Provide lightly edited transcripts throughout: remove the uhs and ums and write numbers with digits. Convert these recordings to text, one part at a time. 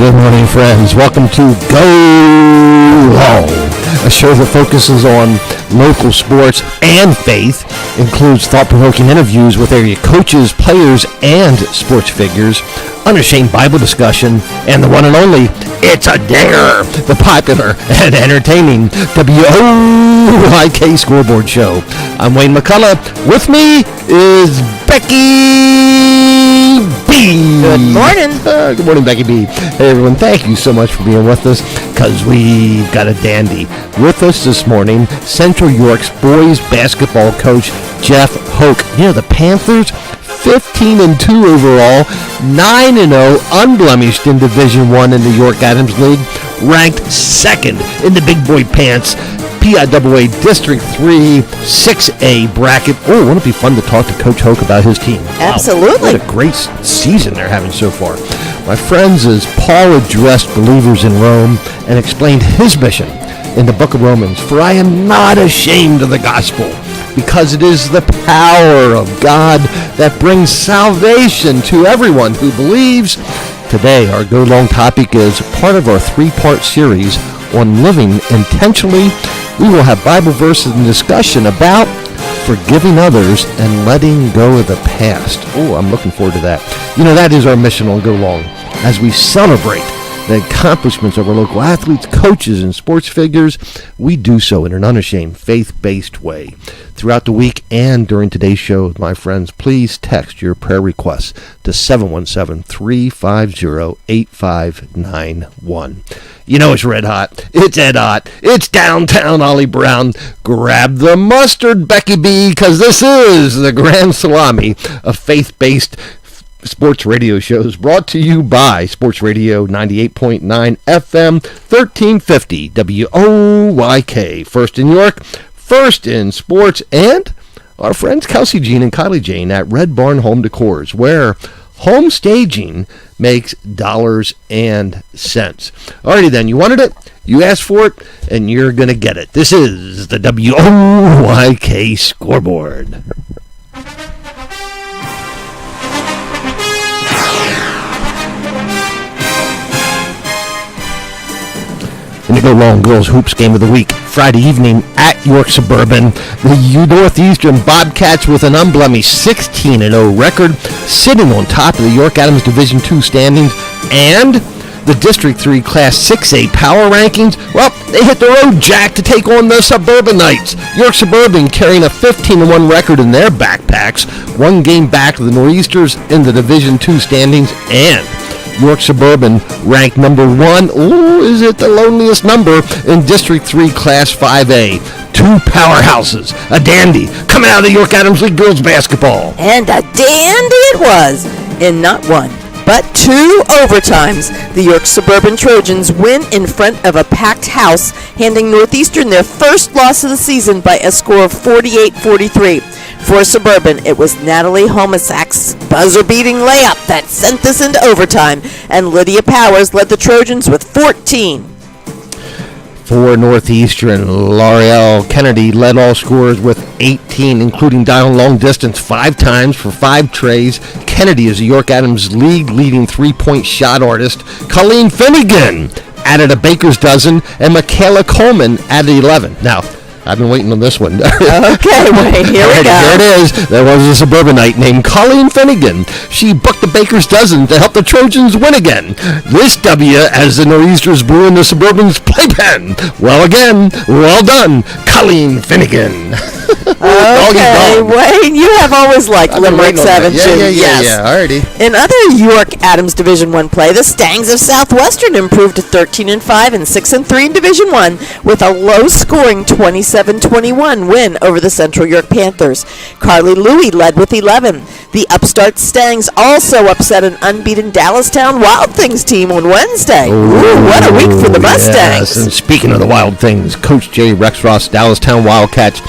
Good morning, friends. Welcome to Go Long, a show that focuses on local sports and faith, includes thought-provoking interviews with area coaches, players, and sports figures, unashamed Bible discussion, and the one and only It's a Dinger, the popular and entertaining WOYK Scoreboard Show. I'm Wayne McCullough. With me is Becky B. Good morning. Good morning, Becky B. Hey, everyone. Thank you so much for being with us, because we've got a dandy. With us this morning, Central York's boys basketball coach, Jeff Hoke. You know, the Panthers, 15-2 overall, 9-0, unblemished in Division I in the York Adams League, ranked second in the Big Boy Pants PIAA District 3 6A bracket. Oh, wouldn't it be fun to talk to Coach Hoke about his team? Absolutely. Wow, what a great season they're having so far. My friends, as Paul addressed believers in Rome and explained his mission in the book of Romans, for I am not ashamed of the gospel, because it is the power of God that brings salvation to everyone who believes. Today, our Go Long topic is part of our three-part series on living intentionally. We will have Bible verses and discussion about forgiving others and letting go of the past. Oh, I'm looking forward to that. You know, that is our mission on Go Long, as we celebrate the accomplishments of our local athletes, coaches, and sports figures. We do so in an unashamed, faith-based way. Throughout the week and during today's show, my friends, please text your prayer requests to 717-350-8591. You know it's red hot. It's Ed Hot. It's downtown Ollie Brown. Grab the mustard, Becky B, because this is the Grand Salami of faith-based sports radio shows, brought to you by Sports Radio 98.9 FM 1350 WOYK. First in York, first in sports, and our friends Kelsey Jean and Kylie Jane at Red Barn Home Decors, where home staging makes dollars and cents. Alrighty then, you wanted it, you asked for it, and you're going to get it. This is the WOYK Scoreboard. In the Go Long Girls Hoops Game of the Week, Friday evening at York Suburban, the Northeastern Bobcats with an unblemished 16-0 record, sitting on top of the York Adams Division II standings, and the District 3 Class 6A power rankings. Well, they hit the road, Jack, to take on the Suburbanites. York Suburban carrying a 15-1 record in their backpacks, one game back of the Nor'easters in the Division II standings, and York Suburban ranked number 1. Ooh, is it the loneliest number in District 3 Class 5A? Two powerhouses, a dandy, coming out of the York Adams League girls basketball. And a dandy it was, in not one, but two overtimes. The York Suburban Trojans win in front of a packed house, handing Northeastern their first loss of the season by a score of 48-43. For Suburban, it was Natalie Homasak's buzzer-beating layup that sent this into overtime, and Lydia Powers led the Trojans with 14. For Northeastern, L'Oreal Kennedy led all scorers with 18, including down long distance 5 times for 5 trays. Kennedy is the York Adams League leading three-point shot artist. Colleen Finnegan added a baker's dozen, and Michaela Coleman added 11. Now, I've been waiting on this one. Okay, wait, here we go. Here it is. There was a suburbanite named Colleen Finnegan. She booked the baker's dozen to help the Trojans win again. This W as the Nor'easters blew in the Suburban's playpen. Well again, well done, Colleen Finnegan. Okay, Wayne, you have always liked limericks, haven't you? Yeah, alrighty. In other York Adams Division I play, the Stangs of Southwestern improved to 13-5 and 6-3 in Division I with a low-scoring 27-21 win over the Central York Panthers. Carly Louie led with 11. The upstart Stangs also upset an unbeaten Dallastown Wild Things team on Wednesday. Ooh, what a week for the Mustangs. Yes, and speaking of the Wild Things, Coach Jay Rexroth's Dallastown Wildcats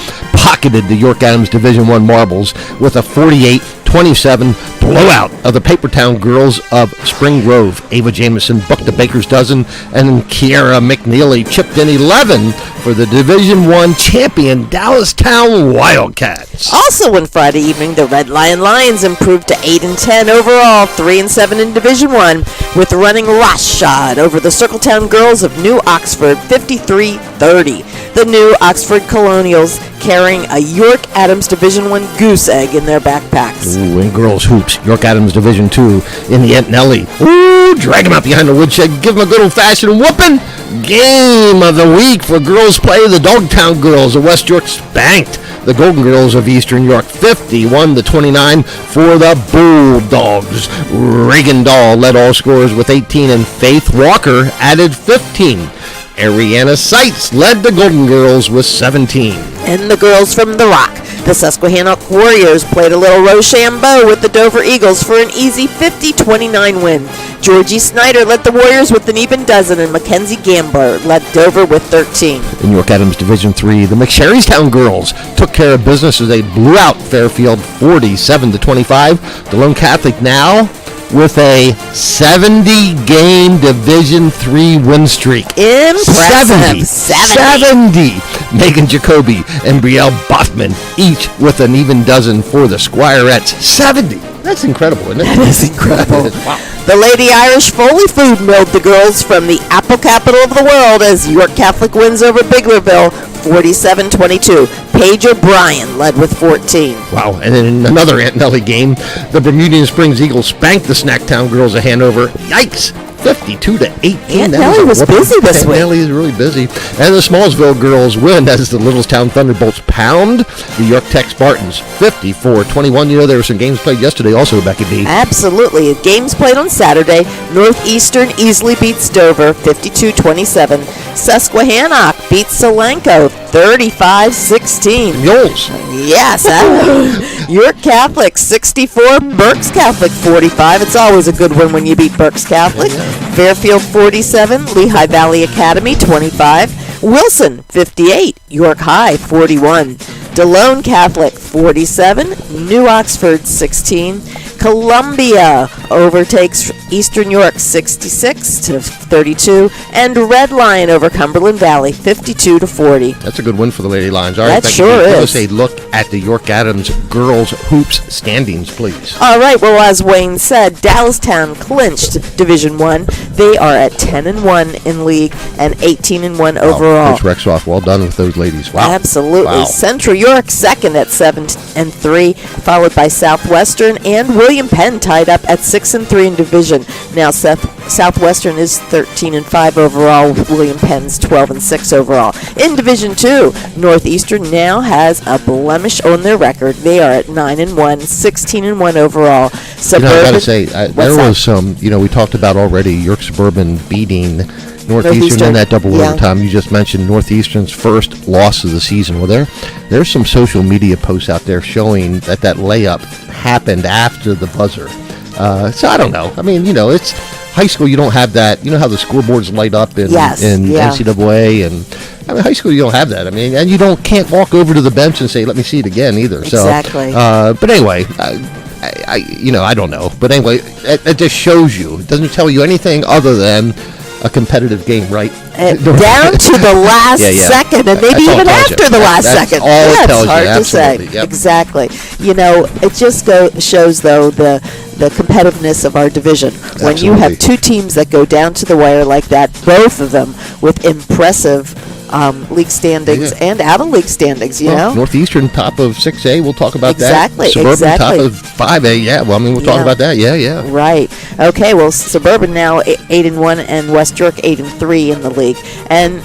pocketed the York Adams Division I Marbles with a 48-27 blowout of the Papertown girls of Spring Grove. Ava Jameson booked the baker's dozen, and Kiara McNeely chipped in 11 for the Division I champion Dallastown Wildcats. Also on Friday evening, the Red Lion Lions improved to 8-10 overall, 3-7 in Division I, with running roughshod over the Circletown girls of New Oxford, 53-30. The New Oxford Colonials carrying a York Adams Division I goose egg in their backpacks. Ooh, in girls hoops, York Adams Division II in the Aunt Nellie. Ooh, drag them out behind the woodshed, give them a good old-fashioned whooping. Game of the week for girls play. The Dogtown girls of West York spanked the Golden Girls of Eastern York 51-29 for the Bulldogs. Reagan Dahl led all scorers with 18, and Faith Walker added 15. Ariana Seitz led the Golden Girls with 17. And the girls from the Rock, the Susquehannock Warriors, played a little Rochambeau with the Dover Eagles for an easy 50-29 win. Georgie Snyder led the Warriors with an even dozen, and Mackenzie Gambler led Dover with 13. In York Adams Division III, the McSherrystown girls took care of business as they blew out Fairfield 47-25. DeLone Catholic now with a 70-game Division III win streak. Impressive. 70. Megan Jacoby and Brielle Boffman, each with an even dozen for the Squirettes. 70. That's incredible, isn't it? That is incredible. Wow. The Lady Irish Foley Food milled the girls from the apple capital of the world as York Catholic wins over Biglerville 47-22. Paige O'Brien led with 14. Wow, and then in another Aunt Nellie game, the Bermudian Springs Eagles spanked the Snacktown girls of Hanover. Yikes! 52-18. Aunt Nellie was busy this Aunt week. Nellie is really busy. And the Smallsville girls win as the Littlestown Thunderbolts pound the York Tech Spartans 54-21. You know, there were some games played yesterday also, Becky B. Absolutely. Games played on Saturday. Northeastern easily beats Dover 52-27. Susquehannock beats Solanco 35-16. Mules. Yes. York Catholic 64, Berks Catholic 45. It's always a good one when you beat Berks Catholic. Fairfield 47, Lehigh Valley Academy 25. Wilson 58, York High 41. DeLone Catholic 47, New Oxford 16. Columbia overtakes Eastern York 66-32, and Red Lion over Cumberland Valley 52-40. That's a good win for the Lady Lions. All right, That Becky sure B, give is. us a look at the York Adams girls hoops standings, please. All right, well, as Wayne said, Dallastown clinched Division I. They are at 10-1 in league and 18-1 overall. Coach Rexroth, well done with those ladies. Wow. Absolutely. Wow. Central York second at 7-3, followed by Southwestern, and William Penn tied up at 6-3 in division. Now Southwestern is 13-5 overall. William Penn's 12-6 overall. In Division 2, Northeastern now has a blemish on their record. They are at 9-1, 16-1 overall. You know, I got to say, there was some, we talked about already York Suburban beating Northeastern in that double overtime. You just mentioned Northeastern's first loss of the season. Well, there's some social media posts out there showing that layup happened after the buzzer. So I don't know. I mean, it's high school. You don't have that. You know how the scoreboards light up in NCAA, and I mean, high school you don't have that. I mean, and you can't walk over to the bench and say, "Let me see it again," either. Exactly. So, but anyway. I don't know. But anyway, it just shows you. It doesn't tell you anything other than a competitive game, right? Down to the last second, and maybe even after the last second. That's all it tells you. It's hard to say. Yep. Exactly. It just shows, though, the competitiveness of our division. When you have two teams that go down to the wire like that, both of them with impressive league standings and out of league standings, you know? Northeastern top of 6A, we'll talk about that. Suburban top of 5A, we'll talk about that, Right. Okay, well, Suburban now 8-1 and West York 8-3 in the league. And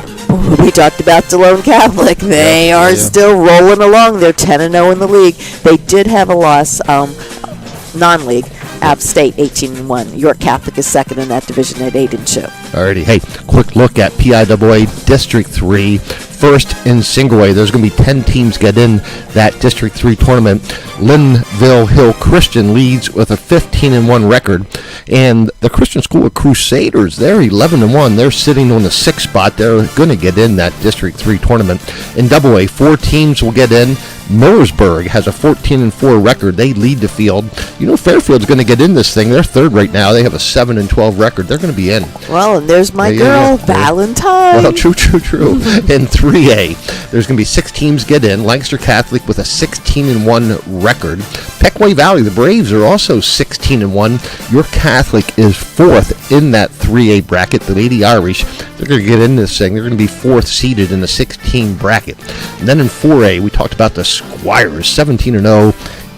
we talked about DeLone Catholic. They are still rolling along. They're 10-0 in the league. They did have a loss, non-league, App State 18-1. York Catholic is second in that division at 8-2. Alrighty, hey, quick look at PIAA District 3. First in single A, there's going to be 10 teams get in that District 3 tournament. Linville Hill Christian leads with a 15-1 record. And the Christian School of Crusaders, they're 11-1. They're sitting on the 6th spot. They're going to get in that District 3 tournament. In Double A, 4 teams will get in. Millersburg has a 14-4 record. They lead the field. You know, Fairfield's going to get in this thing. They're third right now. They have a 7-12 record. They're going to be in. Well, and there's my girl, Valentine. Well, true. In 3A, there's going to be 6 teams get in. Lancaster Catholic with a 16-1 record. Pequay Valley, the Braves are also 16-1. York Catholic is 4th in that 3A bracket. The Lady Irish, they're going to get in this thing. They're going to be 4th seeded in the 16 bracket. And then in 4A, we talked about the Squires, 17-0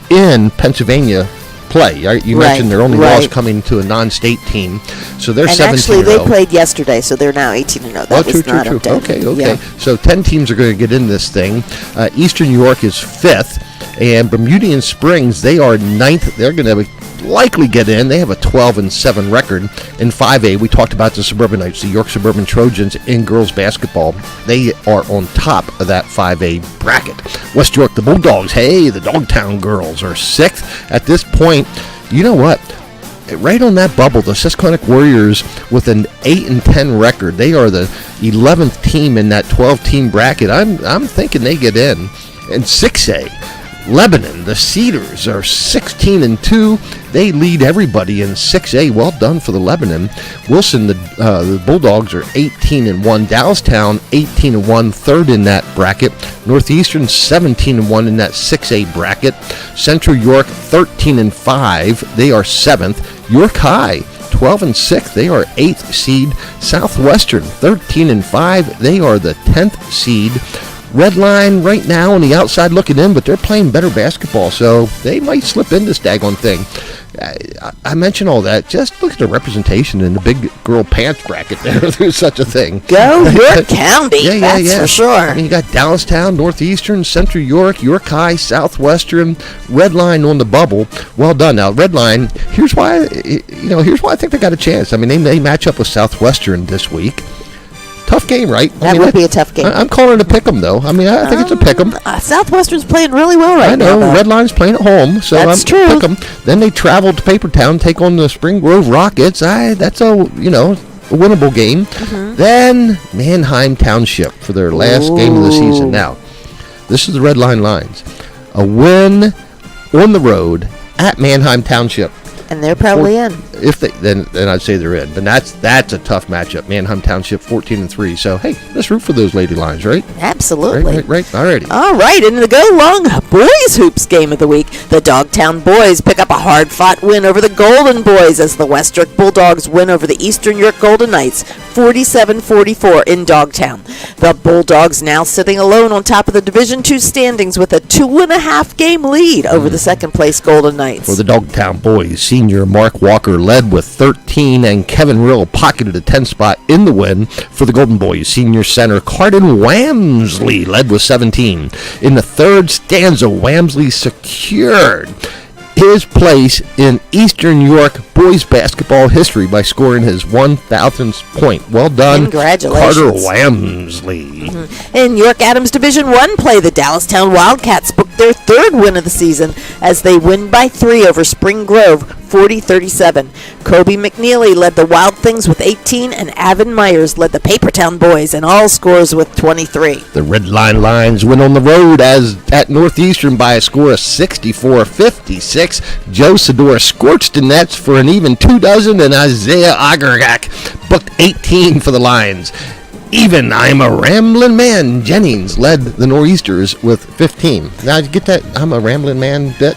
in Pennsylvania play. You mentioned their only loss coming to a non-state team, so they're 17-0. And actually, they played yesterday, so they're now 18-0. That was not updated. Okay. Yeah. So 10 teams are going to get in this thing. Eastern New York is 5th, and Bermudian Springs, they are 9th. They're going to likely get in. They have a 12-7 record. In 5A, we talked about the Suburbanites, the York Suburban Trojans in girls basketball. They are on top of that 5A bracket. West York, the Bulldogs, hey, the Dogtown girls are 6th. At this point, you know what? Right on that bubble, the Susquehannock Warriors with an 8-10 record. They are the 11th team in that 12-team bracket. I'm thinking they get in. In 6A, Lebanon, the Cedars are 16-2. They lead everybody in 6A. Well done for the Lebanon. Wilson, the Bulldogs are 18-1. Dallastown 18-1, third in that bracket. Northeastern 17-1 in that 6A bracket. Central York 13-5. They are 7th. York High 12-6. They are 8th seed. Southwestern 13-5. They are the 10th seed. Red Line right now on the outside looking in, but they're playing better basketball, so they might slip in this daggone thing. I mention all that. Just look at the representation in the big girl pants bracket there. There's such a thing. Go York County, that's for sure. I mean, you got Dallastown, Northeastern, Central York, York High, Southwestern, Red Line on the bubble. Well done. Now, Red Line, here's why I think they got a chance. I mean, they may match up with Southwestern this week. Tough game, right? That would be a tough game. I'm calling it a pick 'em, though. I mean, I think it's a pick 'em. Southwestern's playing really well right now. I know. Red Line's playing at home, so that's true. Pick 'em. Then they travel to Papertown, take on the Spring Grove Rockets. That's a winnable game. Mm-hmm. Then Manheim Township for their last game of the season. Now, this is the Red Line lines. A win on the road at Manheim Township. And they're probably in. If they then I'd say they're in. But that's a tough matchup. Manheim Township 14-3. So hey, let's root for those Lady Lions, right? Absolutely. Right. Alrighty. All right, and the Go Long Boys Hoops game of the week. The Dogtown Boys pick up a hard-fought win over the Golden Boys as the West York Bulldogs win over the Eastern York Golden Knights 47-44 in Dogtown. The Bulldogs now sitting alone on top of the Division II standings with a 2.5 game lead over the second-place Golden Knights. For the Dogtown Boys, senior Mark Walker led with 13, and Kevin Rill pocketed a 10 spot in the win. For the Golden Boys, senior center Cardin Wamsley led with 17. In the third stanza, Wamsley secured his place in Eastern York boys basketball history by scoring his 1,000th point. Well done, congratulations, Carter Wamsley. Mm-hmm. In York Adams Division I play, the Dallastown Wildcats booked their third win of the season as they win by 3 over Spring Grove 40-37. Kobe McNeely led the Wild Things with 18, and Avon Myers led the Papertown Boys in all scores with 23. The Red Line Lions went on the road at Northeastern by a score of 64-56. Joe Sador scorched the nets for an even 24, and Isaiah Agargak booked 18 for the Lions. Even I'm a Rambling Man Jennings led the Nor'easters with 15. Now, did you get that I'm a Rambling Man bit?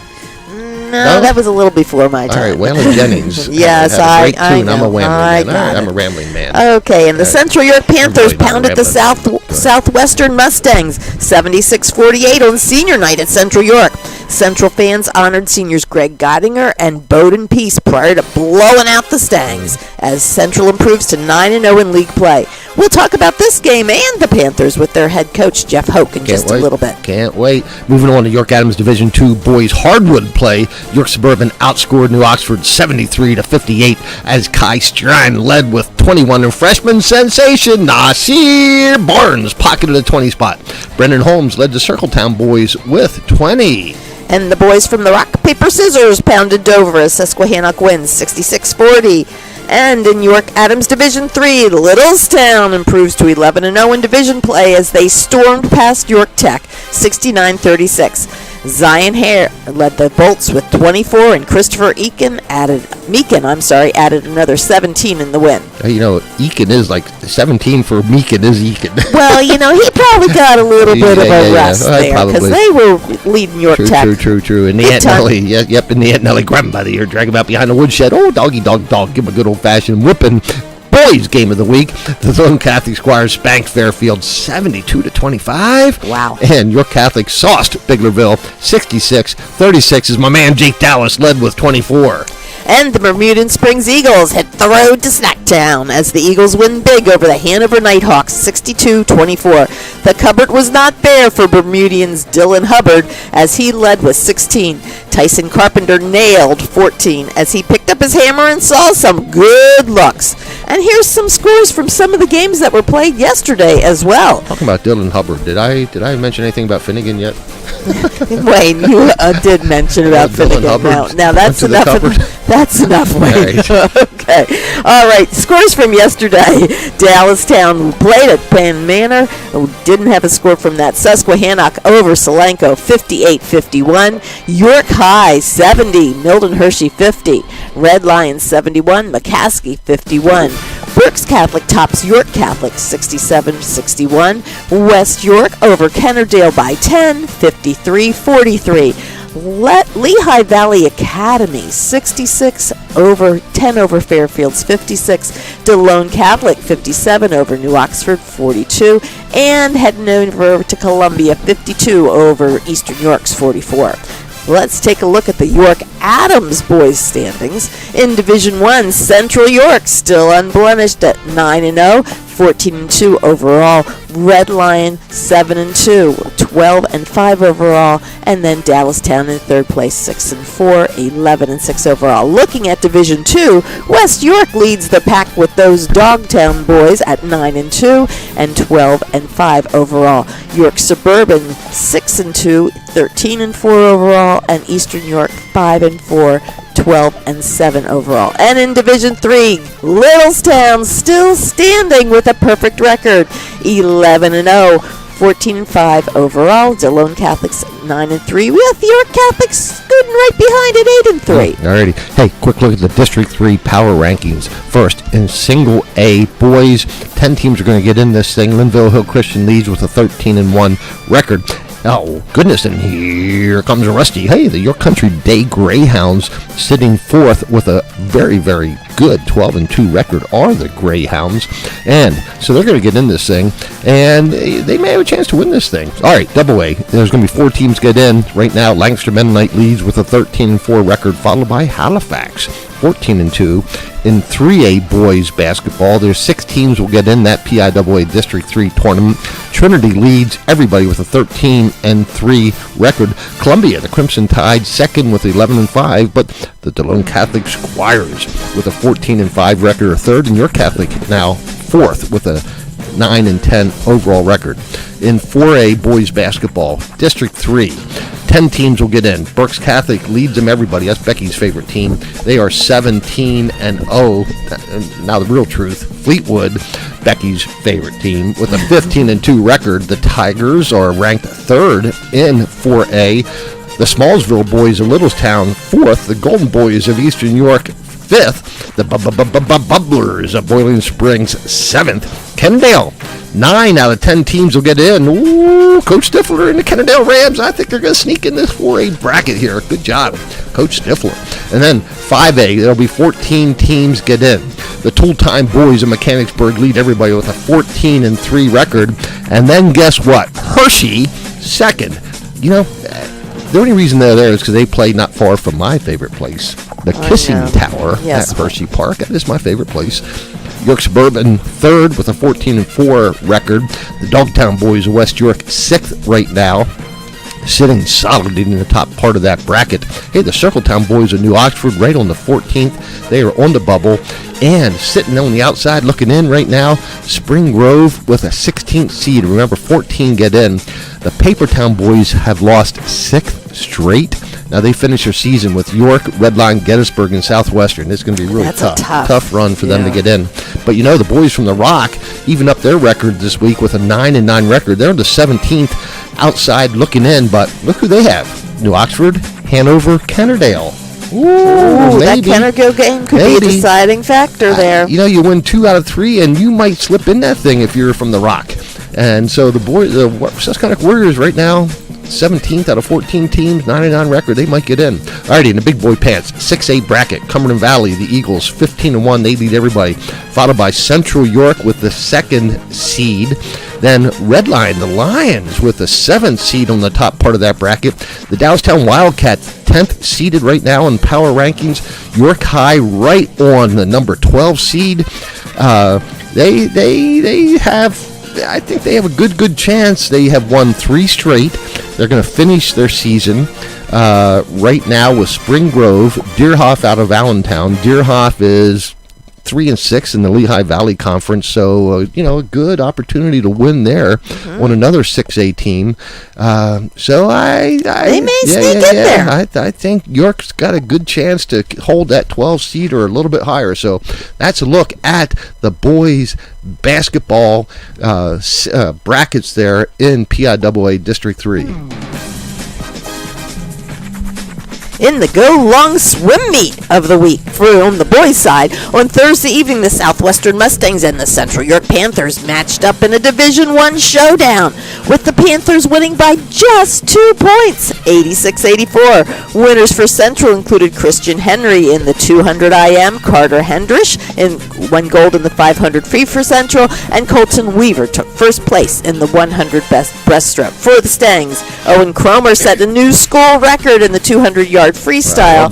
No, that was a little before my time. All right, Waylon Jennings. Yes, I know. I'm a Rambling Man. I'm a Rambling Man. Okay, and the Central York Panthers pounded the Southwestern Mustangs 76-48 on senior night at Central York. Central fans honored seniors Greg Gottinger and Bowden Peace prior to blowing out the Stangs as Central improves to 9-0 in league play. We'll talk about this game and the Panthers with their head coach, Jeff Hoke, in just a little bit. Can't wait. Moving on to York Adams Division II boys hardwood play. York Suburban outscored New Oxford 73-58 as Kai Strine led with 21, and freshman sensation Nasir Barnes pocketed a 20 spot. Brendan Holmes led the Circletown boys with 20. And the boys from the Rock, Paper, Scissors pounded Dover as Susquehannock wins 66-40. And in York Adams Division III, Littlestown improves to 11-0 in division play as they stormed past York Tech 69-36. Zion Hare led the Bolts with 24, and Christopher Meekin added another 17 in the win. Eakin is like 17 for Meekin is Eakin. Well, he probably got a little bit of a rest there because they were leading York Tech. True. And the Aunt Nellie, and the Aunt Nellie grabbed him by the ear, drag him out behind the woodshed. Oh, doggy, dog, give him a good old-fashioned whipping. Boys game of the week. The Thornton Catholic Squires spanked Fairfield 72-25. Wow. And York Catholic sauced Biglerville 66-36 as my man Jake Dallas led with 24. And the Bermudan Springs Eagles hit the road to Snacktown as the Eagles win big over the Hanover Nighthawks 62-24. The cupboard was not bare for Bermudians Dylan Hubbard as he led with 16. Tyson Carpenter nailed 14 as he picked up his hammer and saw some good looks. And here's some scores from some of the games that were played yesterday as well. Talking about Dylan Hubbard, did I mention anything about Finnegan yet? Wayne, you did mention about Finnegan. Now that's enough. That's enough, Wayne. Right. Okay. All right. Scores from yesterday. Dallastown played at Penn Manor. Didn't have a score from that. Susquehannock over Solanco 58-51. York High 70. Milton Hershey 50. Red Lions 71. McCaskey 51. Berks Catholic tops York Catholic 67-61. West York over Kennerdale by 10, 53-43. Lehigh Valley Academy 66 over 10 over Fairfields 56. DeLone Catholic 57 over New Oxford 42. And heading over to Columbia 52 over Eastern York's 44. Let's take a look at the York Adams boys standings. In Division I, Central York still unblemished at 9-0, 14-2 overall. Red Lion 7-2, 12-5 overall, and then Dallastown in third place 6-4, 11-6 overall. Looking at Division II, West York leads the pack with those Dogtown boys at 9-2 and 12-5 overall. York Suburban 6-2, 13-4 overall, and Eastern York 5-4, 12-7 overall. And in Division III, Littlestown still standing with a perfect record, 11-0, 14-5 overall. DeLone Catholics 9-3. With York Catholics scooting right behind at 8-3. Alrighty. Hey, quick look at the District 3 power rankings. First, in Single A boys, 10 teams are going to get in this thing. Linville Hill Christian leads with a 13-1 record. Oh, goodness, and here comes Rusty. Hey, the York Country Day Greyhounds sitting fourth with a very, very good 12-2 record are the Greyhounds. And so they're going to get in this thing, and they may have a chance to win this thing. All right, double A. There's going to be 4 teams get in. Right now, Lancaster Mennonite leads with a 13-4 record, followed by Halifax, 14-2. In 3A boys basketball, there's 6 teams will get in that PIAA District 3 tournament. Trinity leads everybody with a 13-3 record. Columbia, the Crimson Tide, second with 11-5, but the DeLone Catholic Squires with a 14-5 record are third, and York Catholic now fourth with a 9-10 overall record. In 4A boys basketball, District 3, 10 teams will get in. Berks Catholic leads them everybody. That's Becky's favorite team. They are 17-0. Now the real truth, Fleetwood, Becky's favorite team, with a 15-2 record. The Tigers are ranked third in 4A. The Smallsville boys of Littlestown fourth. The Golden Boys of Eastern York fifth. The Bubblers of Boiling Springs seventh. Kennedale, 9 out of 10 teams will get in. Ooh, Coach Stifler and the Kennedale Rams, I think they're going to sneak in this 4A bracket here. Good job, Coach Stifler. And then 5A, there'll be 14 teams get in. The Tool Time Boys of Mechanicsburg lead everybody with a 14-3 record. And then guess what? Hershey, second. You know, the only reason they're there is because they play not far from my favorite place, the Kissing Tower at Hershey Park. That is my favorite place. York Suburban third with a 14-4 record. The Dogtown boys of West York sixth right now, sitting solidly in the top part of that bracket. Hey, the Circletown boys of New Oxford right on the 14th. They are on the bubble. And sitting on the outside looking in right now, Spring Grove with a 16th seed. Remember, 14 get in. The Papertown boys have lost 6th straight. Now they finish their season with York, Redline, Gettysburg, and Southwestern. It's going to be really tough run for them to get in. But you know, the boys from the Rock even up their record this week with a 9-9 record. They're on the 17th outside looking in, but look who they have. New Oxford, Hanover, Kennerdale. Ooh, that Kennergo game could be a deciding factor there. You know, you win 2 out of 3, and you might slip in that thing if you're from the Rock. And so the Susquehannock Warriors right now, 17th out of 14 teams, 9-9 record. They might get in. Alrighty, in the big boy pants, 6A bracket, Cumberland Valley, the Eagles, 15-1. They lead everybody. Followed by Central York with the 2nd seed. Then Redline, the Lions, with the 7th seed on the top part of that bracket. The Downtown Wildcats, 10th seeded right now in power rankings. York High right on the number 12 seed. They have, I think they have a good chance. They have won 3 straight. They're going to finish their season right now with Spring Grove, Deerhoff out of Allentown. Deerhoff is 3-6 in the Lehigh Valley Conference, so a good opportunity to win there on another 6A team. So they may sneak in there. I think York's got a good chance to hold that 12 seed or a little bit higher. So that's a look at the boys basketball brackets there in PIAA District 3. In the Go Long swim meet of the week on the boys' side, on Thursday evening, the Southwestern Mustangs and the Central York Panthers matched up in a Division I showdown, with the Panthers winning by just 2 points, 86-84. Winners for Central included Christian Henry in the 200 IM, Carter Hendrish won gold in the 500 free for Central, and Colton Weaver took first place in the 100 breaststroke. For the Stangs, Owen Cromer set a new school record in the 200-yard freestyle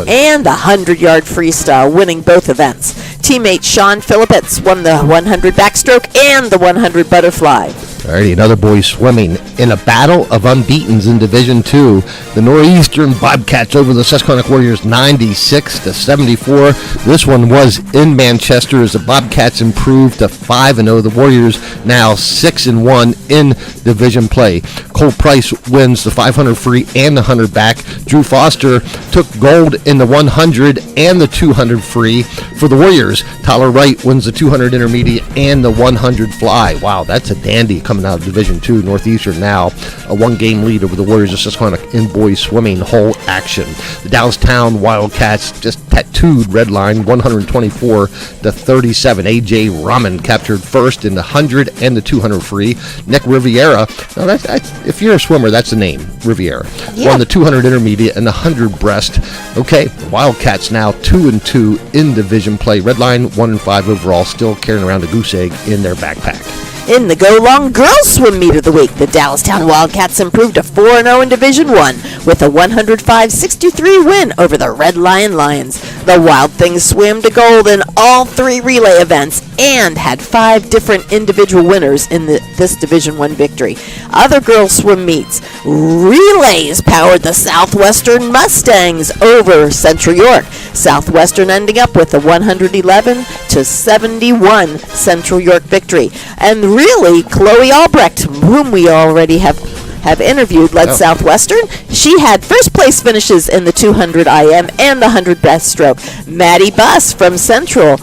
and the 100-yard freestyle, winning both events. Teammate Sean Phillippets won the 100 backstroke and the 100 butterfly. Alrighty, another boys swimming in a battle of unbeatens in Division II. The Northeastern Bobcats over the Susquehannock Warriors 96-74. This one was in Manchester as the Bobcats improved to 5-0. The Warriors now 6-1 in division play. Cole Price wins the 500 free and the 100 back. Drew Foster took gold in the 100 and the 200 free for the Warriors. Tyler Wright wins the 200 intermediate and the 100 fly. Wow, that's a dandy coming out of Division II. Northeastern now a 1-game lead over the Warriors of Susquehannock in boys swimming whole action. The Downtown Wildcats just tattooed Redline 124-37. AJ Rahman captured first in the 100 and the 200 free. Nick Riviera, now that's if you're a swimmer, that's the name, Riviera. Won the 200 intermediate and the 100 breast. Okay, the Wildcats now 2-2 in division play. Redline 1-5 overall, still carrying around a goose egg in their backpack. In the Go Long girls swim meet of the week, the Dallastown Wildcats improved to 4-0 in Division I with a 105-63 win over the Red Lion Lions. The Wild Things swam to gold in all 3 relay events and had 5 different individual winners in this Division I victory. Other girls swim meets, relays powered the Southwestern Mustangs over Central York. Southwestern ending up with a 111-71 Central York victory. And really, Chloe Albrecht, whom we already have interviewed, led Southwestern. She had first place finishes in the 200 IM and the 100 breaststroke. Maddie Buss from Central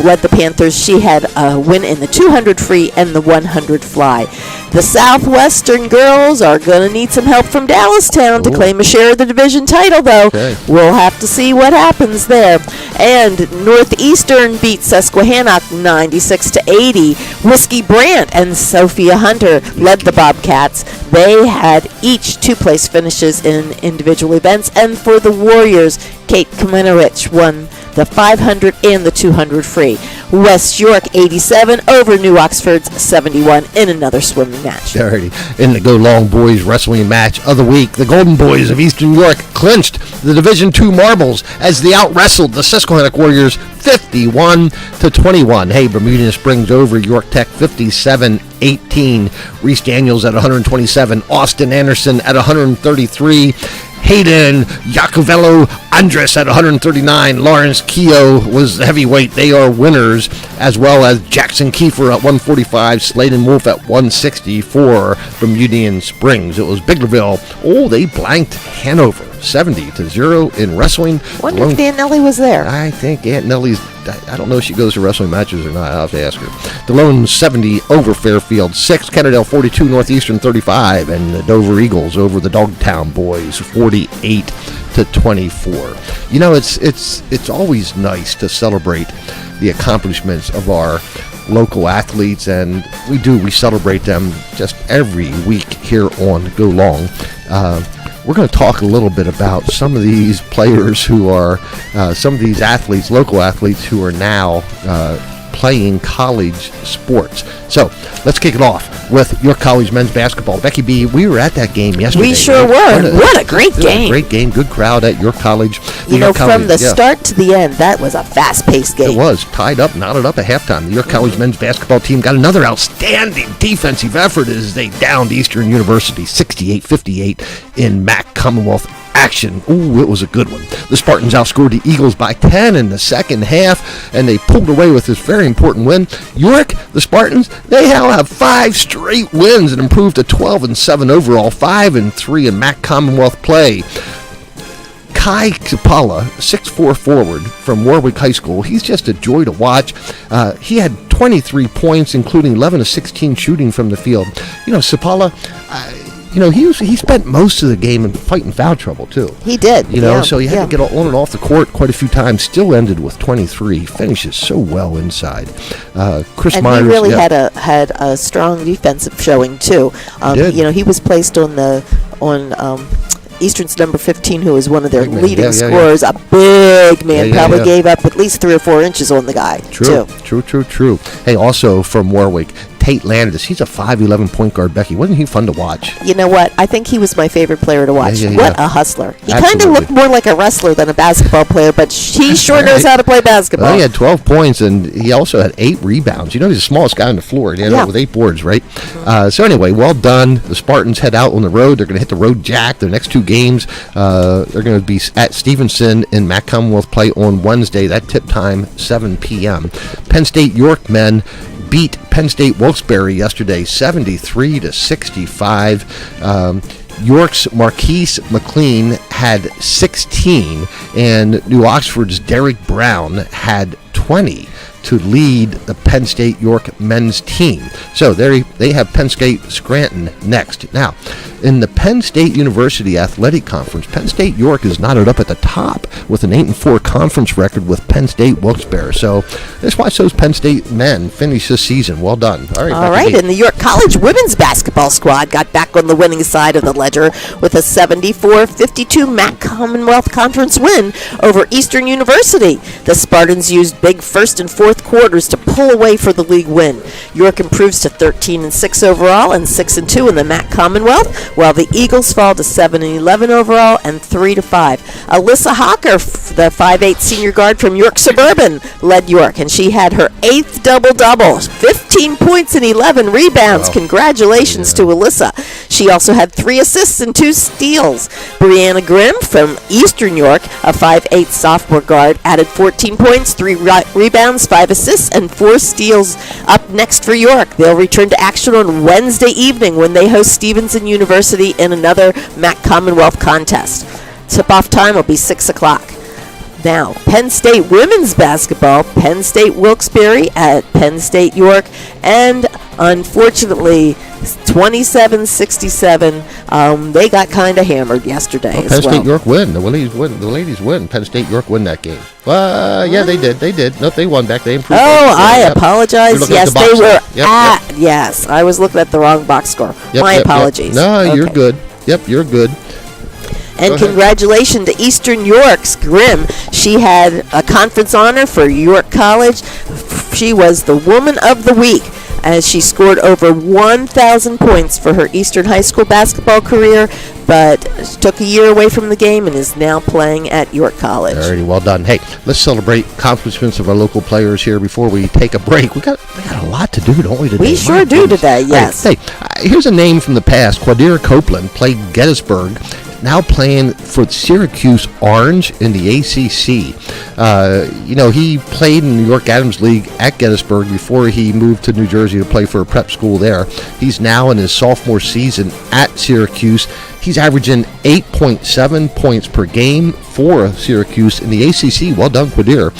led the Panthers. She had a win in the 200 free and the 100 fly. The Southwestern girls are going to need some help from Dallastown to claim a share of the division title, though. Okay. We'll have to see what happens there. And Northeastern beat Susquehannock 96-80. Whiskey Brandt and Sophia Hunter led the Bobcats. They had each 2-place finishes in individual events. And for the Warriors, Kate Kamenowicz won the 500 and the 200 free. West York 87 over New Oxford's 71 in another swimming match. Alrighty. In the Go Long boys wrestling match of the week, the Golden Boys of Eastern York clinched the Division II Marbles as they out-wrestled the Susquehannock Warriors 51-21. Hey, Bermudian Springs over York Tech 57-18. Reese Daniels at 127. Austin Anderson at 133. Hayden Yacovello Andres at 139. Lawrence Keogh was the heavyweight. They are winners, as well as Jackson Kiefer at 145. Sladen Wolf at 160 for Bermudian Springs. It was Biglerville. Oh, they blanked Hanover 70-0 in wrestling. Wonder if Aunt Nellie was there. I think Aunt Nellie's, I don't know if she goes to wrestling matches or not. I'll have to ask her. DeLone 70 over Fairfield 6. Kennedale 42, Northeastern 35. And the Dover Eagles over the Dogtown Boys 48-24. You know, it's always nice to celebrate the accomplishments of our local athletes, and we celebrate them just every week here on Go Long. We're going to talk a little bit about some of these players who are, some of these athletes, local athletes who are now playing college sports. So let's kick it off with York College men's basketball. Becky B, we were at that game yesterday. We sure were. What a great game. Great game. Good crowd at York College. You know, from the start to the end, that was a fast-paced game. It was. Tied up, knotted up at halftime. The York College men's basketball team got another outstanding defensive effort as they downed Eastern University 68-58 in MAC Commonwealth action. Ooh, it was a good one. The Spartans outscored the Eagles by 10 in the second half, and they pulled away with this very important win. York, the Spartans, they now have 5 straight wins and improved to 12-7 overall, 5-3 in MAC Commonwealth play. Kai Kapala, 6'4" forward from Warwick High School. He's just a joy to watch. He had 23 points, including 11 of 16 shooting from the field. You know, Sapala, he spent most of the game in fighting foul trouble, too. He did. So he had to get on and off the court quite a few times. Still ended with 23. Finishes so well inside. Chris Myers. And he really had a strong defensive showing, too. He did. He was placed on Eastern's number 15, who is one of their leading scorers. A big man. Probably gave up at least 3 or 4 inches on the guy. True. Hey, also from Warwick, Tate Landis. He's a 5'11" point guard, Becky. Wasn't he fun to watch? You know what? I think he was my favorite player to watch. What a hustler. He kind of looked more like a wrestler than a basketball player, but he sure knows how to play basketball. Well, he had 12 points, and he also had 8 rebounds. He's the smallest guy on the floor. He ended up with 8 boards, right? So anyway, well done. The Spartans head out on the road. They're going to hit the road jack. Their next 2 games, they're going to be at Stevenson in MAC Commonwealth play on Wednesday. That tip time, 7 p.m. Penn State York men beat Penn State Wilkes-Barre yesterday 73-65. York's Marquise McLean had 16, and New Oxford's Derek Brown had 20 to lead the Penn State York men's team. So they have Penn State Scranton next. Now, in the Penn State University Athletic Conference, Penn State York is knotted up at the top with an 8-4 conference record with Penn State Wilkes-Barre. So let's watch those Penn State men finish this season. Well done. All right, and the York College women's basketball squad got back on the winning side of the ledger with a 74-52 MAC Commonwealth Conference win over Eastern University. The Spartans used big first and fourth quarters to pull away for the league win. York improves to 13-6 overall and 6-2 in the MAC Commonwealth, while the Eagles fall to 7-11 overall and 3-5. Alyssa Hawker, the 5'8" senior guard from York Suburban, led York, and she had her 8th double-double, 15 points and 11 rebounds. Wow. Congratulations to Alyssa. She also had 3 assists and 2 steals. Brianna Grimm from Eastern York, a 5'8" sophomore guard, added 14 points, 3 rebounds, 5 assists, and 4 steals. Up next for York, they'll return to action on Wednesday evening when they host Stevenson University in another MAC Commonwealth contest. Tip-off time will be 6 o'clock. Now, Penn State women's basketball, Penn State Wilkes-Barre at Penn State York, and unfortunately, 27-67. They got kind of hammered yesterday. Penn State York win. The ladies win. Penn State York win that game. They did. No, they won back. They improved. I apologize. Yes, they were. Yep. Yes, I was looking at the wrong box score. My apologies. No, you're good. Yep, you're good. And congratulations to Eastern York's Grimm. She had a conference honor for York College. She was the Woman of the Week. as she scored over 1,000 points for her Eastern High School basketball career, but took a year away from the game and is now playing at York College. Alrighty, well done. Hey, let's celebrate accomplishments of our local players here before we take a break. We got a lot to do, don't we, today? We sure do today, yes. Hey, here's a name from the past. Quadira Copeland played Gettysburg, now playing for Syracuse Orange in the ACC. He played in the York Adams League at Gettysburg before he moved to New Jersey to play for a prep school there. He's now in his sophomore season at Syracuse. He's averaging 8.7 points per game for Syracuse in the ACC. Well done, Quadir.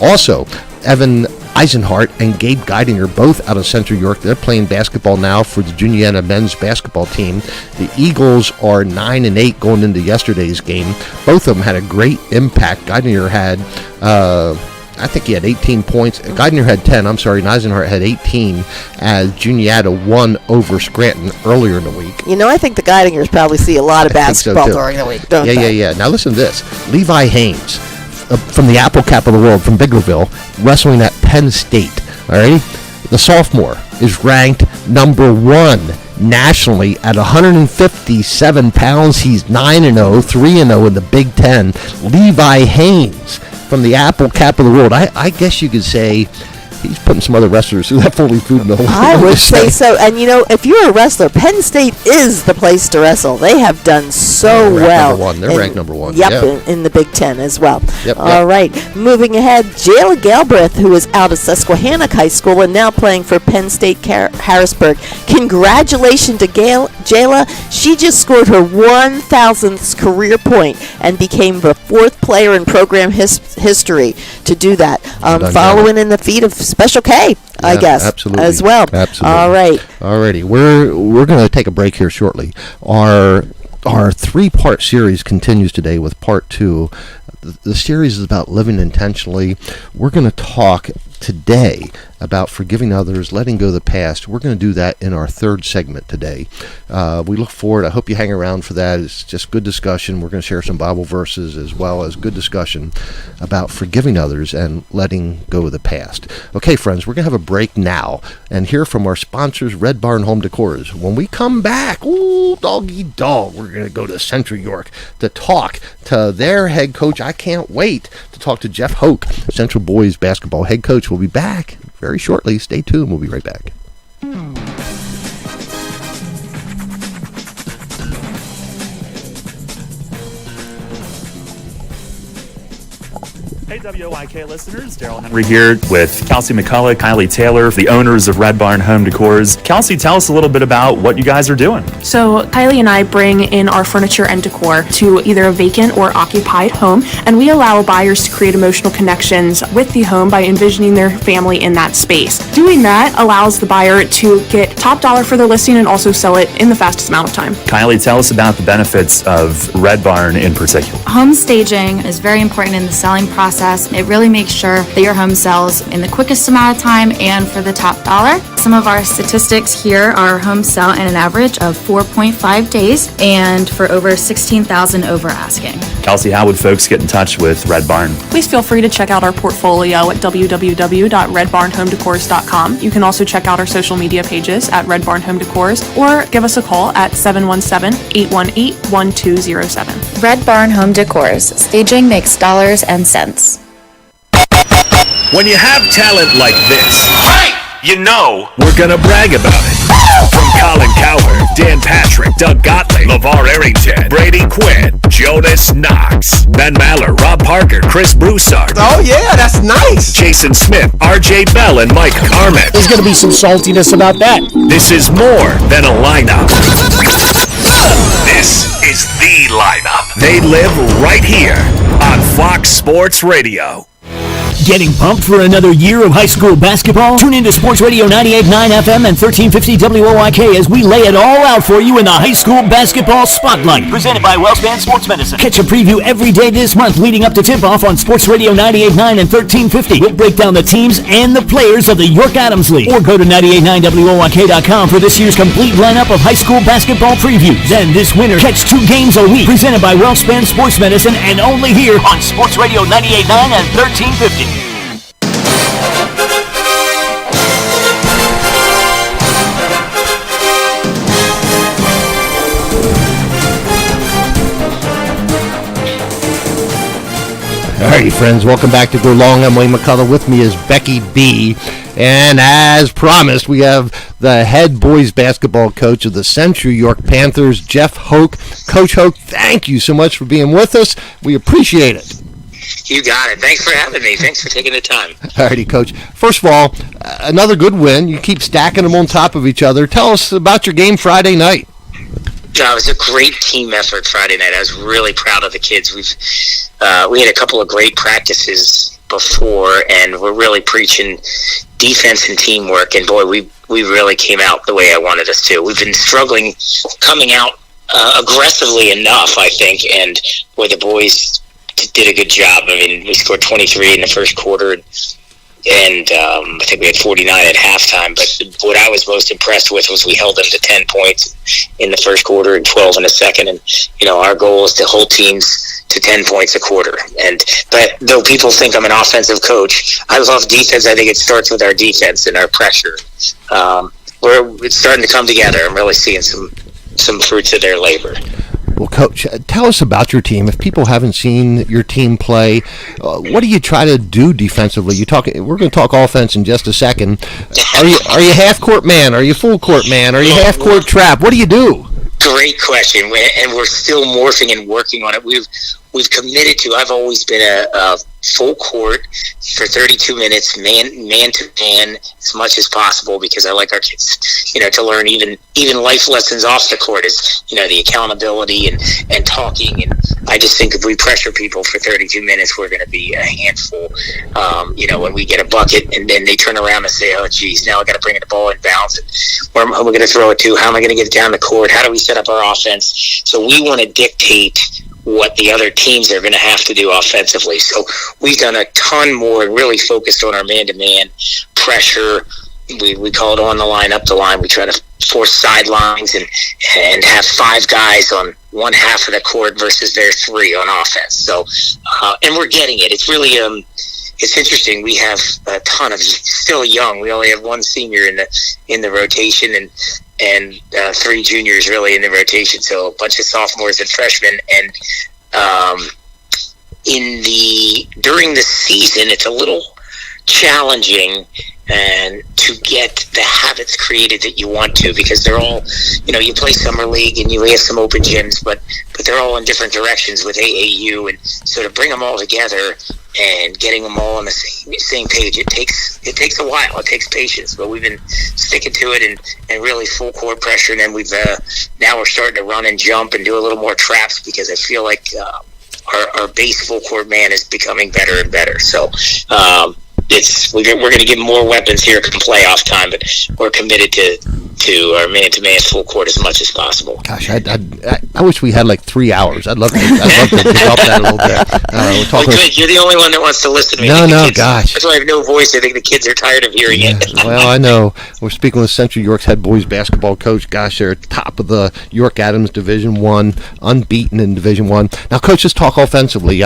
Also, Evan Eisenhart and Gabe Geidinger, both out of Central York. They're playing basketball now for the Juniata men's basketball team. The Eagles are 9-8 going into yesterday's game. Both of them had a great impact. Geidinger had, I think he had 18 points. Geidinger had 10, and Eisenhart had 18 as Juniata won over Scranton earlier in the week. I think the Geidingers probably see a lot of basketball during the week, don't they? Yeah. Now listen to this. Levi Haynes, from the Apple Cap of the world, from Biglerville, wrestling at Penn State. All right, the sophomore is ranked number 1 nationally at 157 pounds. He's 9-0, 3-0 in the Big Ten. Levi Haynes from the Apple Cap of the world. I guess you could say he's putting some other wrestlers through that fully food mill. I would say so. And, if you're a wrestler, Penn State is the place to wrestle. They have done so well. They're ranked number 1. Yep, in the Big Ten as well. Yep. All right. Moving ahead, Jayla Galbraith, who is out of Susquehannock High School and now playing for Penn State Harrisburg. Congratulations to Jayla. She just scored her 1,000th career point and became the 4th player in program history to do that, following in the feet of Special K, I guess, absolutely, as well. Absolutely. All right. Alrighty, we're going to take a break here shortly. Our 3-part series continues today with part 2. The series is about living intentionally. We're going to talk today about forgiving others, letting go of the past. We're going to do that in our 3rd segment today. We look forward. I hope you hang around for that. It's just good discussion. We're going to share some Bible verses as well as good discussion about forgiving others and letting go of the past. Okay, friends, we're going to have a break now and hear from our sponsors, Red Barn Home Decors. When we come back, doggy dog, we're going to go to Central York to talk to their head coach. I can't wait to talk to Jeff Hoke, Central Boys basketball head coach. We'll be back very shortly. Stay tuned. We'll be right back. Hey WOYK listeners, Daryl Henry here with Kelsey McCullough, Kylie Taylor, the owners of Red Barn Home Decors. Kelsey, tell us a little bit about what you guys are doing. So Kylie and I bring in our furniture and decor to either a vacant or occupied home, and we allow buyers to create emotional connections with the home by envisioning their family in that space. Doing that allows the buyer to get top dollar for their listing and also sell it in the fastest amount of time. Kylie, tell us about the benefits of Red Barn in particular. Home staging is very important in the selling process. It really makes sure that your home sells in the quickest amount of time and for the top dollar. Some of our statistics here are homes sell in an average of 4.5 days and for over $16,000 over asking. Kelsey, how would folks get in touch with Red Barn? Please feel free to check out our portfolio at www.redbarnhomedecors.com. You can also check out our social media pages at Red Barn Home Decors or give us a call at 717-818-1207. Red Barn Home Decors. Staging makes dollars and cents. When you have talent like this, you know we're gonna brag about it. From Colin Cowherd, Dan Patrick, Doug Gottlieb, LeVar Arrington, Brady Quinn, Jonas Knox, Ben Maller, Rob Parker, Chris Broussard. Oh yeah, that's nice. Jason Smith, RJ Bell, and Mike Carmen. There's gonna be some saltiness about that. This is more than a lineup. This is the lineup. They live right here on Fox Sports Radio. Getting pumped for another year of high school basketball? Tune into Sports Radio 98.9 FM and 1350 WOYK as we lay it all out for you in the High School Basketball Spotlight. Presented by WellSpan Sports Medicine. Catch a preview every day this month leading up to tip-off on Sports Radio 98.9 and 1350. We'll break down the teams and the players of the York Adams League. Or go to 98.9WOYK.com for this year's complete lineup of high school basketball previews. Then this winter, catch 2 games a week. Presented by WellSpan Sports Medicine and only here on Sports Radio 98.9 and 1350. Alrighty, friends, welcome back to Go Long. I'm Wayne McCullough. With me is Becky B. And as promised, we have the head boys basketball coach of the Central York Panthers, Jeff Hoke. Coach Hoke, thank you so much for being with us. We appreciate it. You got it. Thanks for having me. Thanks for taking the time. Alrighty, Coach. First of all, another good win. You keep stacking them on top of each other. Tell us about your game Friday night. It was a great team effort Friday night. I was really proud of the kids. We had a couple of great practices before, and we're really preaching defense and teamwork. And boy, we really came out the way I wanted us to. We've been struggling coming out aggressively enough, I think, and boy, the boys did a good job. I mean, we scored 23 in the first quarter, and I think we had 49 at halftime. But what I was most impressed with was we held them to 10 points in the first quarter and 12 in the second. And, our goal is to hold teams to 10 points a quarter. But though people think I'm an offensive coach, I love defense. I think it starts with our defense and our pressure. It's starting to come together. I'm really seeing some fruits of their labor. Well, Coach, tell us about your team. If people haven't seen your team play, what do you try to do defensively? We're going to talk offense in just a second. Are you half-court man? Are you full-court man? Are you half-court trap? What do you do? Great question, and we're still morphing and working on it. We've committed to. I've always been a full court for 32 minutes, man to man, as much as possible, because I like our kids, to learn even life lessons off the court, is the accountability and talking. And I just think if we pressure people for 32 minutes, we're going to be a handful. When we get a bucket and then they turn around and say, "Oh, geez, now I got to bring the ball in bounds. Where am I going to throw it to? How am I going to get it down the court? How do we set up our offense?" So we want to dictate what the other teams are going to have to do offensively. So we've done a ton more, really focused on our man-to-man pressure. We call it on the line, up the line. We try to force sidelines and have 5 guys on one half of the court versus their 3 on offense. So, and we're getting it. It's really, it's interesting. We have a ton of still young. We only have 1 senior in the rotation, and 3 juniors really in the rotation, so a bunch of sophomores and freshmen. And during the season, it's a little challenging and to get the habits created that you want to, because they're all, you play summer league and you have some open gyms, but they're all in different directions with AAU, and so to bring them all together and getting them all on the same page, it takes a while. It takes patience, but we've been sticking to it and really full court pressure. And then now we're starting to run and jump and do a little more traps, because I feel like our base full court man is becoming better and better. So we're going to give more weapons here come playoff time, but we're committed to our man-to-man full court as much as possible. Gosh, I wish we had like 3 hours. I'd love to develop that a little bit. Good. You're the only one that wants to listen to me. Gosh. That's why I have no voice. I think the kids are tired of hearing it. Well, I know. We're speaking with Central York's head boys basketball coach. Gosh, they're top of the York Adams Division I, unbeaten in Division I. Now, Coach, let's talk offensively.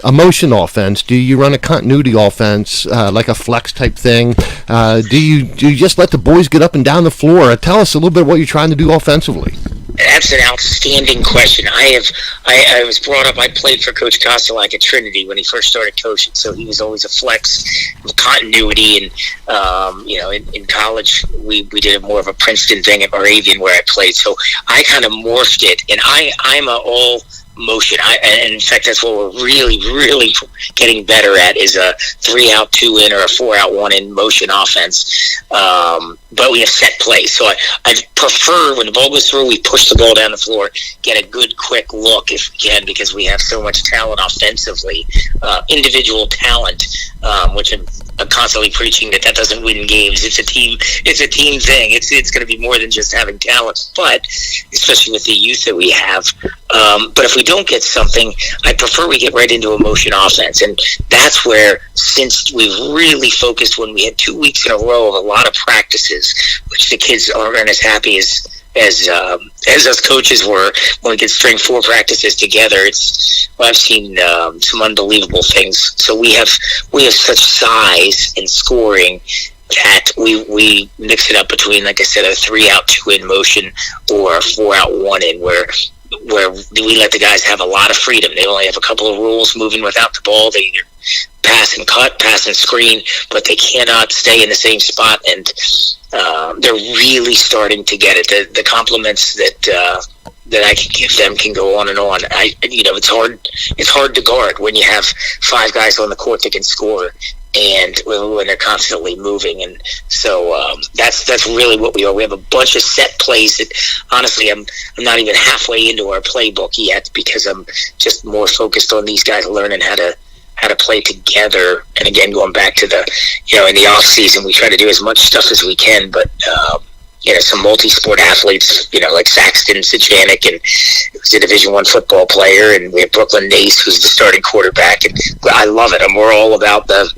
Emotion offense. Do you run a continuity offense, like a flex type thing? Do you just let the boys get up and down the floor? Tell us a little bit what you're trying to do offensively. That's an outstanding question. I was brought up, I played for Coach Kostelak at Trinity when he first started coaching, so he was always a flex continuity. And in college we did more of a Princeton thing at Moravian where I played, so I kind of morphed it, and I'm a all motion. And in fact, that's what we're really, really getting better at, is a 3-out, 2-in, or a 4-out, 1-in motion offense. But we have set plays. So I prefer when the ball goes through, we push the ball down the floor, get a good, quick look if we can, because we have so much talent offensively, individual talent, which I'm constantly preaching that doesn't win games. It's a team thing. It's going to be more than just having talent, but especially with the youth that we have. But if we don't get something, I prefer we get right into a motion offense. And that's where, since we've really focused, when we had 2 weeks in a row of a lot of practices, which the kids aren't as happy as us coaches were, when we could string 4 practices together. I've seen some unbelievable things. So we have such size and scoring that we mix it up between, like I said, a 3-out, 2-in motion or a 4-out, 1-in, where where we let the guys have a lot of freedom. They only have a couple of rules: moving without the ball. They either pass and cut, pass and screen, but they cannot stay in the same spot. And they're really starting to get it. The compliments that I can give them can go on and on. It's hard to guard when you have 5 guys on the court that can score, and when they're constantly moving. And so that's really what we are. We have a bunch of set plays that, honestly, I'm not even halfway into our playbook yet, because I'm just more focused on these guys learning how to play together. And again, going back to in the off season, we try to do as much stuff as we can, but some multi-sport athletes, like Saxton Sichanik, and who's a Division I football player, and we have Brooklyn Nace, who's the starting quarterback, and I love it. And we're all about the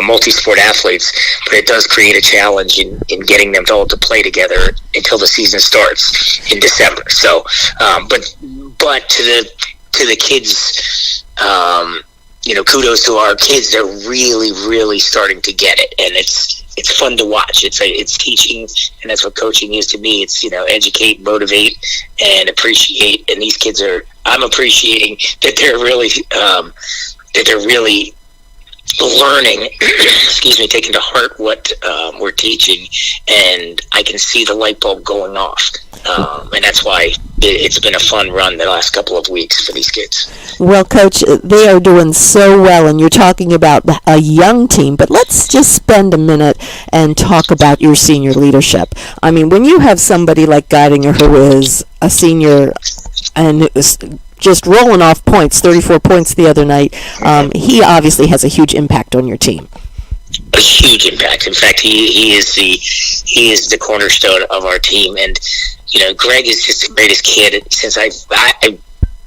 multi-sport athletes, but it does create a challenge in getting them all to play together until the season starts in December. So, but to the kids, kudos to our kids. They're really, really starting to get it, and it's fun to watch. It's teaching, and that's what coaching is to me. It's educate, motivate, and appreciate. And these kids I'm appreciating that they're really learning, taking to heart what we're teaching, and I can see the light bulb going off, and that's why it's been a fun run the last couple of weeks for these kids. Well, Coach, they are doing so well, and you're talking about a young team, but let's just spend a minute and talk about your senior leadership. I mean, when you have somebody like Geidinger, who is a senior and just rolling off points, 34 points the other night, he obviously has a huge impact on your team. A huge impact. In fact, he is the cornerstone of our team. And Greg is just the greatest kid. Since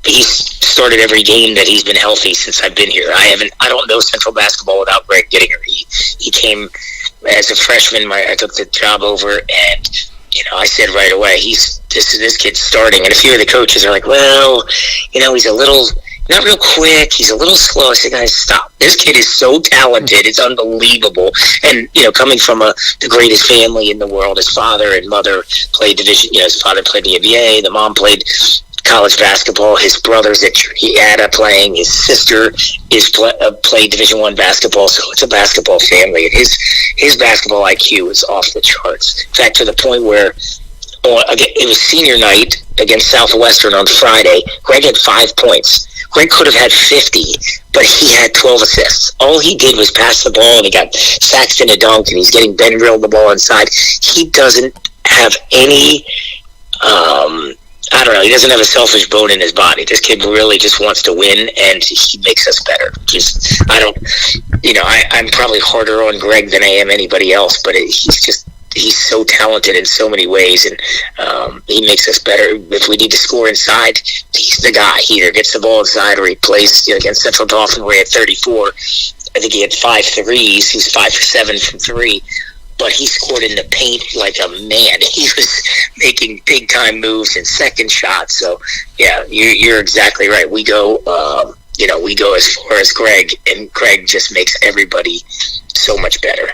he's started every game that he's been healthy since I've been here. I don't know Central basketball without Greg Geidinger. He came as a freshman. I took the job over, and I said right away, this kid's starting. And a few of the coaches are like, well, he's a little, not real quick. He's a little slow. I said, guys, stop. This kid is so talented. It's unbelievable. And, coming from the greatest family in the world, his father and mother played division, his father played the NBA. The mom played college basketball. His brother's at Triada playing. His sister played Division I basketball. So it's a basketball family. And his basketball IQ is off the charts. In fact, to the point where it was senior night against Southwestern on Friday. Greg had 5 points. Greg could have had 50, but he had 12 assists. All he did was pass the ball, and he got Saxton a dunk, and he's getting Ben Real the ball inside. He doesn't have any, he doesn't have a selfish bone in his body. This kid really just wants to win, and he makes us better. I'm probably harder on Greg than I am anybody else, but he's so talented in so many ways, and he makes us better. If we need to score inside, he's the guy. He either gets the ball inside, or he plays against Central Dauphin where he had 34. I think he had 5 threes. He was 5 for 7 from 3. But he scored in the paint like a man. He was making big-time moves and second shots. So, yeah, you're exactly right. We go as far as Greg, and Greg just makes everybody so much better.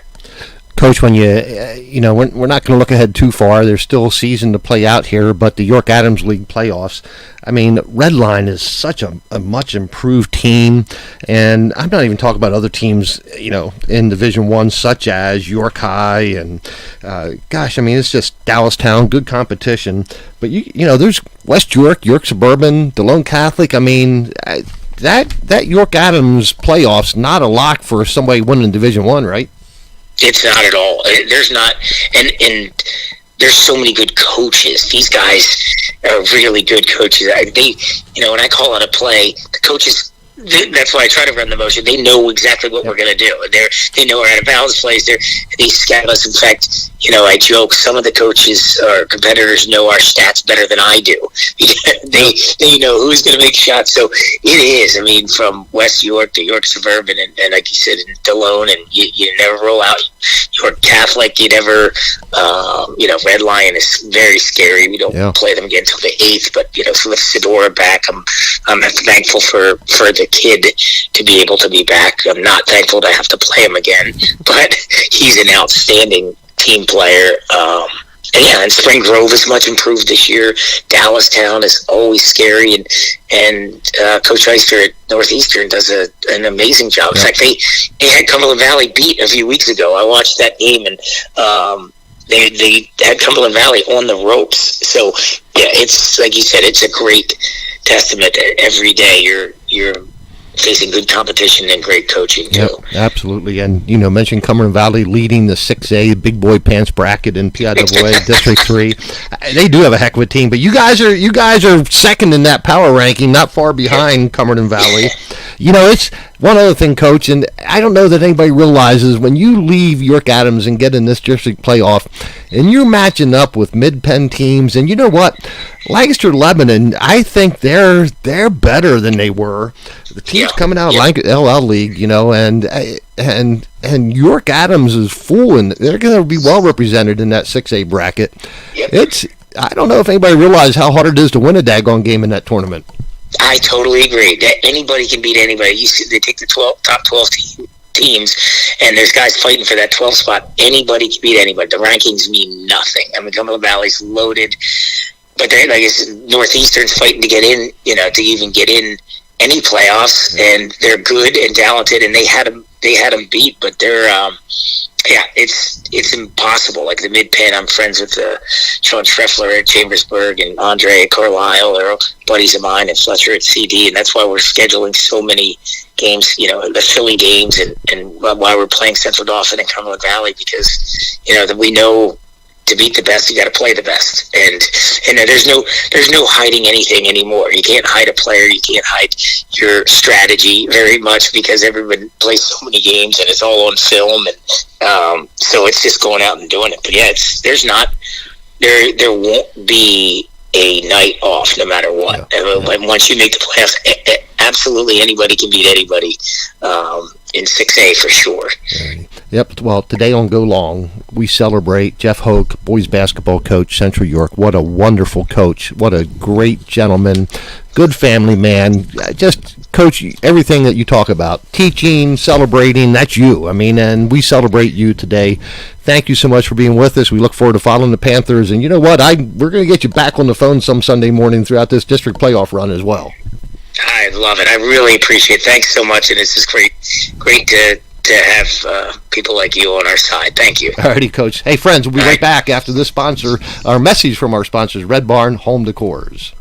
Coach, when we're not going to look ahead too far. There's still a season to play out here, but the York Adams League playoffs, Redline is such a much improved team, and I'm not even talking about other teams, in Division I, such as York High, and it's just Dallastown, good competition. But there's West York, York Suburban, DeLone Catholic. That York Adams playoffs not a lock for somebody winning Division I, right? It's not at all. There's not, and there's so many good coaches. These guys are really good coaches. When I call out a play, the coaches, that's why I try to run the motion. They know exactly what we're going to do. They know our out of bounds plays. They scout us. In fact, I joke, some of the coaches or competitors know our stats better than I do. They know who's going to make shots. So it is, from West York to York Suburban, and like you said, in DeLone, and you never roll out York Catholic. You never, Red Lion is very scary. We don't play them again until the 8th, but, with Sedora back, I'm thankful for the kid to be able to be back. I'm not thankful to have to play him again, but he's an outstanding team player. And Spring Grove is much improved this year. Dallastown is always scary, and Coach Heister at Northeastern does an amazing job. In fact, they had Cumberland Valley beat a few weeks ago. I watched that game, and they had Cumberland Valley on the ropes. So yeah, it's like you said, it's a great testament that every day you're facing good competition and great coaching too. Yep, absolutely. And mention Cumberland Valley leading the 6A Big Boy Pants bracket in PIAA District 3. They do have a heck of a team, but you guys are second in that power ranking, not far behind Cumberland Valley. It's one other thing, Coach, and I don't know that anybody realizes when you leave York Adams and get in this district playoff, and you're matching up with mid-pen teams, and you know what? Lancaster Lebanon, I think they're better than they were. The teams coming out of Lancaster LL League, and York Adams is full, and they're going to be well represented in that 6A bracket. I don't know if anybody realizes how hard it is to win a daggone game in that tournament. I totally agree. That anybody can beat anybody. They take the top 12 teams, and there's guys fighting for that 12 spot. Anybody can beat anybody. The rankings mean nothing. I mean, Cumberland Valley's loaded, but Northeastern's fighting to get in. To even get in any playoffs, and they're good and talented, and they had them beat, but they're it's impossible. Like the mid-pen, I'm friends with Sean Schreffler at Chambersburg and Andre at Carlisle. They're buddies of mine, and Fletcher at CD, and that's why we're scheduling so many games, the Philly games, and why we're playing Central Dauphin and Cumberland Valley, because that we know to beat the best, you got to play the best, and there's no hiding anything anymore. You can't hide a player, you can't hide your strategy very much, because everyone plays so many games and it's all on film, and so it's just going out and doing it. But yeah, there won't be a night off no matter what. And once you make the playoffs, absolutely anybody can beat anybody in 6A for sure. Yep. Well, today on Go Long, we celebrate Jeff Hoke, boys basketball coach, Central York. What a wonderful coach. What a great gentleman. Good family man. Just, Coach, everything that you talk about, teaching, celebrating, that's you. I mean, and we celebrate you today. Thank you so much for being with us. We look forward to following the Panthers. And you know what? We're going to get you back on the phone some Sunday morning throughout this district playoff run as well. I love it. I really appreciate it. Thanks so much. And it's just great to have people like you on our side. Thank you. Alrighty, Coach. Hey, friends, we'll be right back after this our message from our sponsors, Red Barn Home Decors.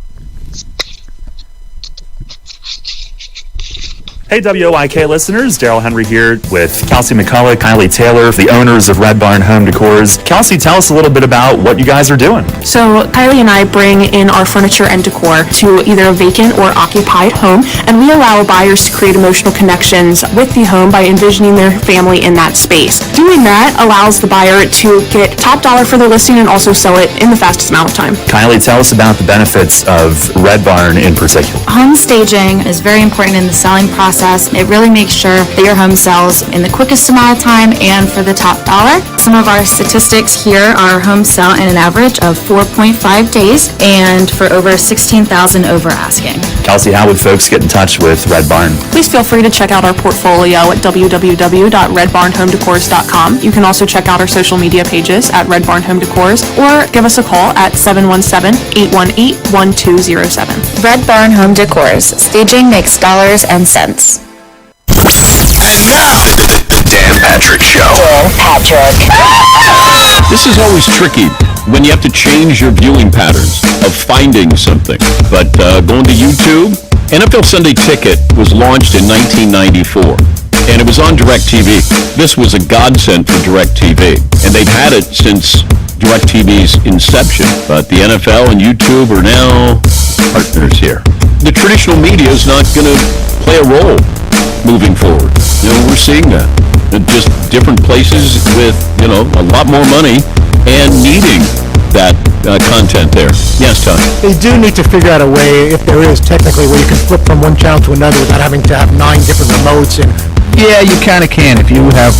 Hey, WOIK listeners, Daryl Henry here with Kelsey McCullough, Kylie Taylor, the owners of Red Barn Home Decors. Kelsey, tell us a little bit about what you guys are doing. So Kylie and I bring in our furniture and decor to either a vacant or occupied home, and we allow buyers to create emotional connections with the home by envisioning their family in that space. Doing that allows the buyer to get top dollar for their listing and also sell it in the fastest amount of time. Kylie, tell us about the benefits of Red Barn in particular. Home staging is very important in the selling process. It really makes sure that your home sells in the quickest amount of time and for the top dollar. Some of our statistics here are home sell in an average of 4.5 days and for over 16,000 over asking. Kelsey, how would folks get in touch with Red Barn? Please feel free to check out our portfolio at www.redbarnhomedecors.com. You can also check out our social media pages at Red Barn Home Decors or give us a call at 717-818-1207. Red Barn Home Decors. Staging makes dollars and cents. And now, the Dan Patrick Show. Dan Patrick. This is always tricky when you have to change your viewing patterns of finding something. But going to YouTube, NFL Sunday Ticket was launched in 1994, and it was on DirecTV. This was a godsend for DirecTV, and they've had it since DirecTV's inception. But the NFL and YouTube are now partners here. The traditional media is not going to play a role moving forward. We're seeing that. Just different places with, a lot more money and needing that content there. Yes, Tom? They do need to figure out a way, if there is technically, where you can flip from one channel to another without having to have 9 different remotes. And yeah, you kind of can. If you have,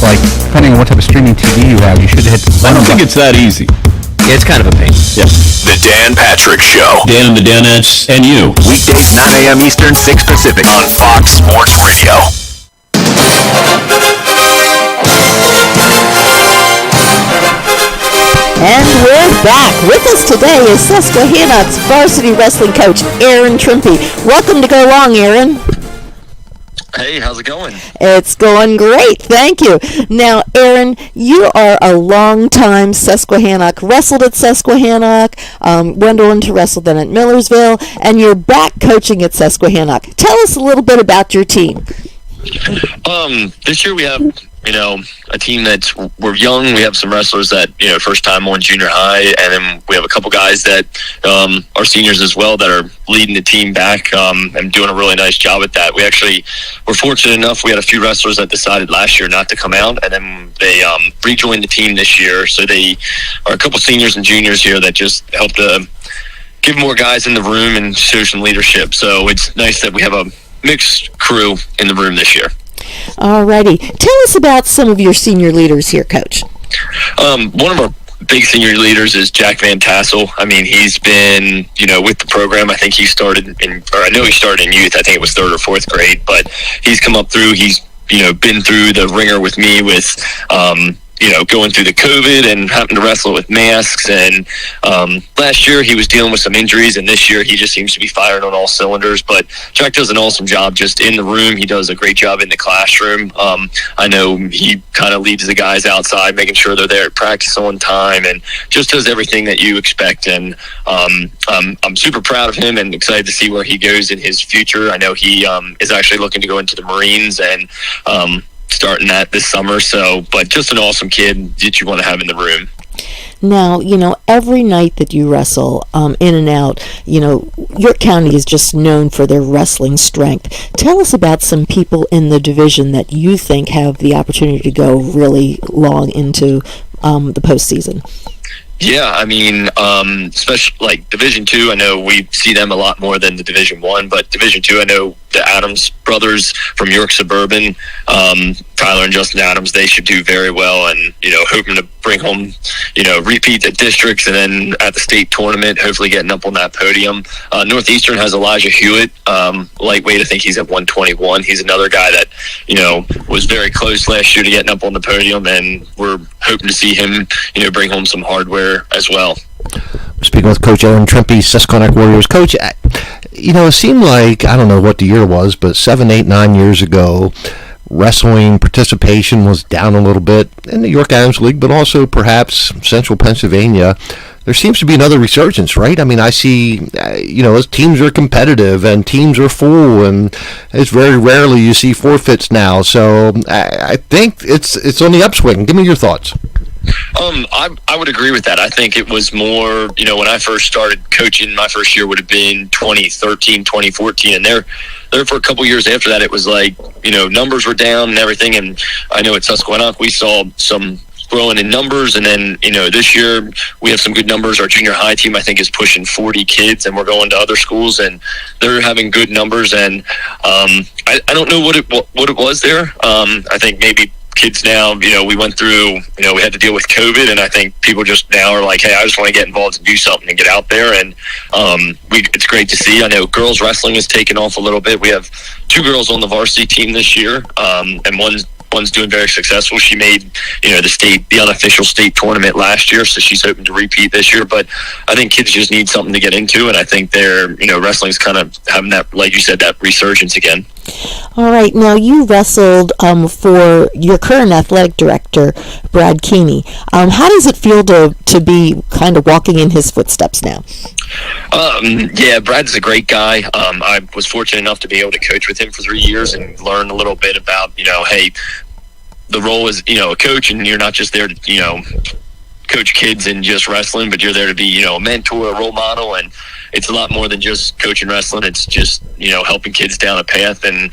depending on what type of streaming TV you have, you should hit I don't think it's that easy. Yeah, it's kind of a pain. Yeah. The Dan Patrick Show. Dan and the Danettes and you. Weekdays 9 a.m. Eastern, 6 Pacific on Fox Sports Radio. And we're back. With us today is Susquehannock's varsity wrestling coach, Aaron Trimpe. Welcome to Go Long, Aaron. Hey, how's it going? It's going great, thank you. Now, Aaron, you are a long-time Susquehannock, wrestled at Susquehannock, went on to wrestle then at Millersville, and you're back coaching at Susquehannock. Tell us a little bit about your team. This year we have, a team we're young. We have some wrestlers that, first time on junior high, and then we have a couple guys that are seniors as well that are leading the team back and doing a really nice job at that. We actually were fortunate enough. We had a few wrestlers that decided last year not to come out, and then they rejoined the team this year. So they are a couple seniors and juniors here that just help to give more guys in the room and show some leadership. So it's nice that we have a mixed crew in the room this year. Alrighty. Tell us about some of your senior leaders here, Coach. One of our big senior leaders is Jack Van Tassel. I mean, he's been, with the program. I think he started I know he started in youth. I think it was 3rd or 4th grade, but he's come up through. He's, been through the ringer with me with, going through the COVID and having to wrestle with masks. And last year he was dealing with some injuries, and this year he just seems to be firing on all cylinders. But Jack does an awesome job just in the room. He does a great job in the classroom. I know he kind of leads the guys outside, making sure they're there at practice on time, and just does everything that you expect. And I'm super proud of him and excited to see where he goes in his future. I know he is actually looking to go into the Marines and starting that this summer. But just an awesome kid that you want to have in the room. Now, every night that you wrestle in and out, York County is just known for their wrestling strength. Tell us about some people in the division that you think have the opportunity to go really long into the postseason. Yeah, I mean, especially like Division II, I know we see them a lot more than the Division I, but Division II, I know the Adams brothers from York Suburban, Tyler and Justin Adams, they should do very well, and, hoping to bring home, repeat the districts, and then at the state tournament, hopefully getting up on that podium. Northeastern has Elijah Hewitt, lightweight, I think he's at 121. He's another guy that, was very close last year to getting up on the podium, and we're hoping to see him, bring home some hardware as well. Speaking with Coach Aaron Trimpe, Susquehannock Warriors. Coach, it seemed like, I don't know what the year was, but 7, 8, 9 years ago, wrestling participation was down a little bit in the York Adams League, but also perhaps Central Pennsylvania. There seems to be another resurgence, right? I mean, I see, as teams are competitive and teams are full, and it's very rarely you see forfeits now. So I think it's on the upswing. Give me your thoughts. I would agree with that. I think it was more, when I first started coaching, my first year would have been 2013, 2014, and there for a couple years after that, it was like, numbers were down and everything. And I know at Susquehannock, we saw some growing in numbers, and then this year we have some good numbers. Our junior high team, I think, is pushing 40 kids, and we're going to other schools and they're having good numbers. And I don't know what it was there. I think maybe kids now, we went through, we had to deal with COVID, and I think people just now are like, hey, I just want to get involved and do something and get out there. And it's great to see. I know girls wrestling has taken off a little bit. We have 2 girls on the varsity team this year, and one's doing very successful. She made, the unofficial state tournament last year, so she's hoping to repeat this year. But I think kids just need something to get into, and I think wrestling's kind of having that, like you said, that resurgence again. All right. Now, you wrestled for your current athletic director, Brad Keeney. How does it feel to be kind of walking in his footsteps now? Yeah, Brad's a great guy. I was fortunate enough to be able to coach with him for 3 years and learn a little bit about, hey, the role as, a coach, and you're not just there to, coach kids and just wrestling, but you're there to be, a mentor, a role model, and it's a lot more than just coaching wrestling. It's just, helping kids down a path, and,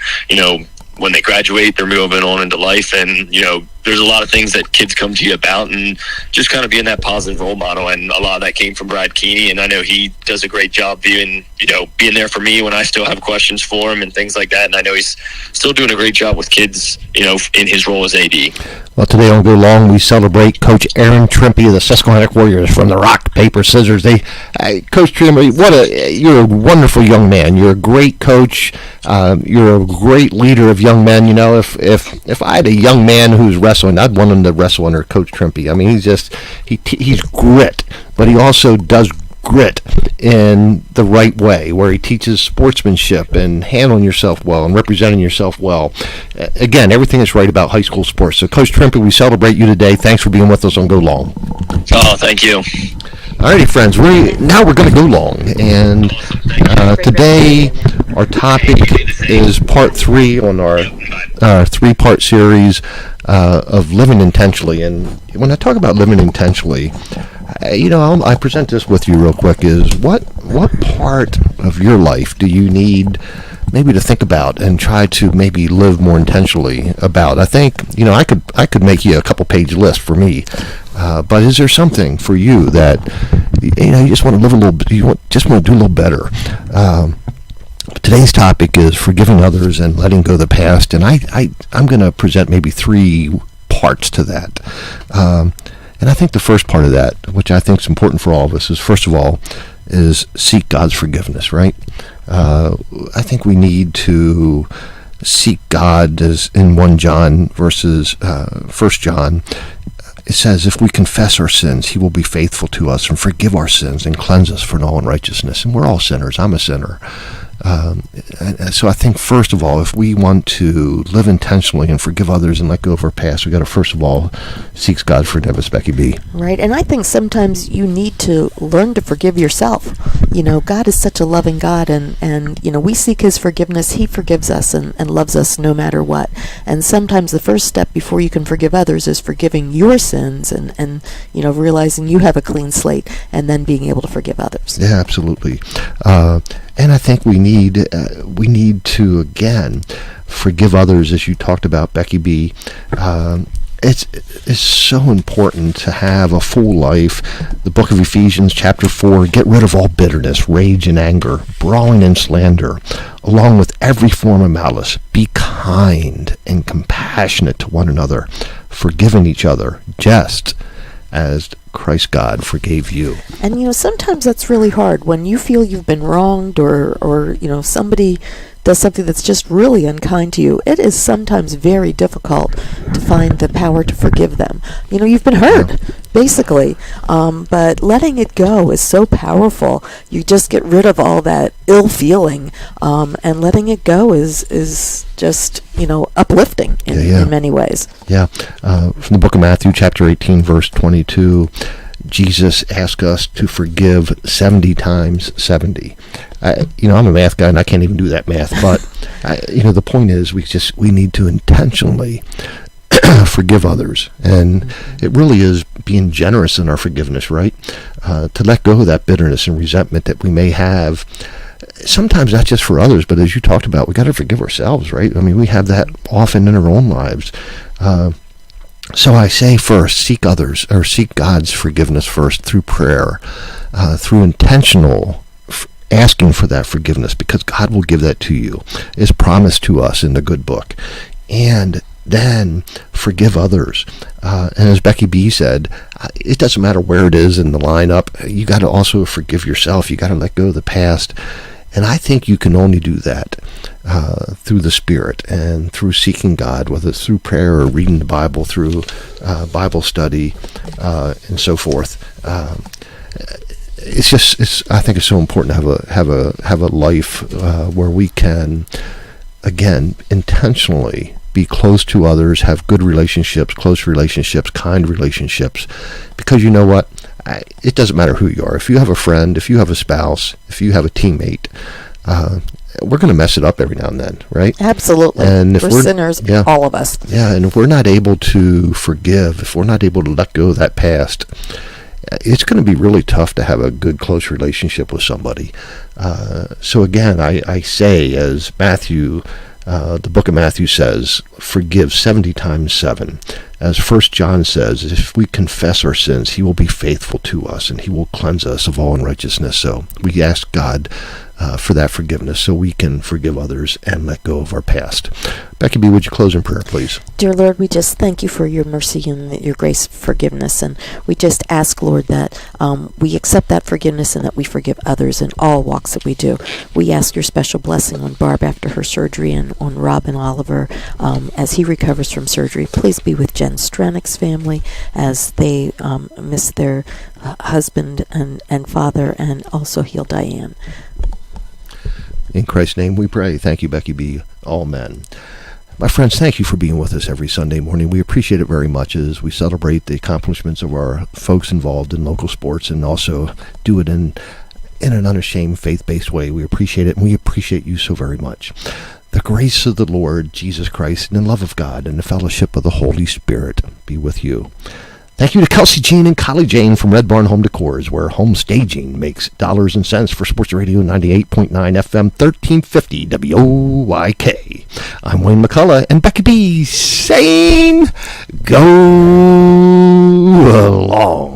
when they graduate, they're moving on into life, and, there's a lot of things that kids come to you about, and just kind of being that positive role model. And a lot of that came from Brad Keeney, and I know he does a great job being there for me when I still have questions for him and things like that. And I know he's still doing a great job with kids, in his role as AD. Well, today on Go Long, we celebrate Coach Aaron Trimpe of the Susquehannock Warriors from the Rock, Paper, Scissors. Coach Trimpe, you're a wonderful young man. You're a great coach. You're a great leader of young men. If I had a young man who's wrestling wrestling. I'd want him to wrestle under Coach Trimpe. I mean, he's grit, but he also does grit in the right way, where he teaches sportsmanship and handling yourself well and representing yourself well. Again, everything is right about high school sports. So, Coach Trimpe, we celebrate you today. Thanks for being with us on Go Long. Oh, thank you. Alrighty, friends. Now we're going to go long, and today our topic is part 3 on our 3-part series of living intentionally. And when I talk about living intentionally, I present this with you real quick. Is what part of your life do you need maybe to think about and try to maybe live more intentionally about? I think I could make you a couple-page list for me, but is there something for you that you just want to live a little? Just want to do a little better? Today's topic is forgiving others and letting go of the past, and I'm going to present maybe 3 parts to that. And I think the first part of that, which I think is important for all of us, is first of all, is seek God's forgiveness, right? I think we need to seek God, as in 1 John versus 1 John. It says, if we confess our sins, he will be faithful to us and forgive our sins and cleanse us from all unrighteousness. And we're all sinners. I'm a sinner. So I think, first of all, if we want to live intentionally and forgive others and let go of our past, we got to, first of all, seek God's forgiveness, Becky B. Right, and I think sometimes you need to learn to forgive yourself. God is such a loving God, and we seek his forgiveness. He forgives us and loves us no matter what. And sometimes the first step before you can forgive others is forgiving your sins and realizing you have a clean slate, and then being able to forgive others. Yeah, absolutely. And I think we need to, again, forgive others, as you talked about, Becky B. It's so important to have a full life. The book of Ephesians, chapter 4, get rid of all bitterness, rage, and anger, brawling and slander, along with every form of malice. Be kind and compassionate to one another, forgiving each other, just as Christ God forgave you. And sometimes that's really hard when you feel you've been wronged or somebody does something that's just really unkind to you. It is sometimes very difficult to find the power to forgive them. You've been hurt, basically, but letting it go is so powerful. You just get rid of all that ill feeling, and letting it go is just uplifting in many ways. Yeah. From the book of Matthew, chapter 18, verse 22, Jesus asked us to forgive 70 times 70. I'm a math guy and I can't even do that math, but the point is we need to intentionally forgive others, and it really is being generous in our forgiveness, right? To let go of that bitterness and resentment that we may have. Sometimes not just for others, but as you talked about, we got to forgive ourselves, right? I mean, we have that often in our own lives. So I say first, seek others, or seek God's forgiveness first through prayer, through intentional asking for that forgiveness, because God will give that to you. It's promised to us in the good book. And then forgive others. And as Becky B said, it doesn't matter where it is in the lineup. You got to also forgive yourself. You got to let go of the past. And I think you can only do that through the Spirit and through seeking God, whether it's through prayer or reading the Bible, through Bible study, and so forth. I think it's so important to have a life where we can, again, intentionally be close to others, have good relationships, close relationships, kind relationships, because you know what? It doesn't matter who you are. If you have a friend, if you have a spouse, if you have a teammate, we're going to mess it up every now and then, right? Absolutely. And if we're sinners, all of us. Yeah, and if we're not able to forgive, if we're not able to let go of that past, it's going to be really tough to have a good, close relationship with somebody. So again, I say, as Matthew, the book of Matthew says, forgive 70 times 7. As 1 John says, if we confess our sins, he will be faithful to us and he will cleanse us of all unrighteousness. So we ask God for that forgiveness so we can forgive others and let go of our past. Becky B., would you close in prayer, please? Dear Lord, we just thank you for your mercy and your grace, forgiveness, and we just ask, Lord, that we accept that forgiveness and that we forgive others in all walks that we do. We ask your special blessing on Barb after her surgery and on Rob and Oliver as he recovers from surgery. Please be with Jen Stranick's family as they miss their husband and father, and also heal Diane. In Christ's name we pray. Thank you, Becky B. Amen. My friends, thank you for being with us every Sunday morning. We appreciate it very much as we celebrate the accomplishments of our folks involved in local sports and also do it in an unashamed, faith-based way. We appreciate it, and we appreciate you so very much. The grace of the Lord Jesus Christ and the love of God and the fellowship of the Holy Spirit be with you. Thank you to Kelsey Jean and Collie Jane from Red Barn Home Decors, where home staging makes dollars and cents for Sports Radio 98.9 FM 1350 WOYK. I'm Wayne McCullough, and Becky B. saying, go along.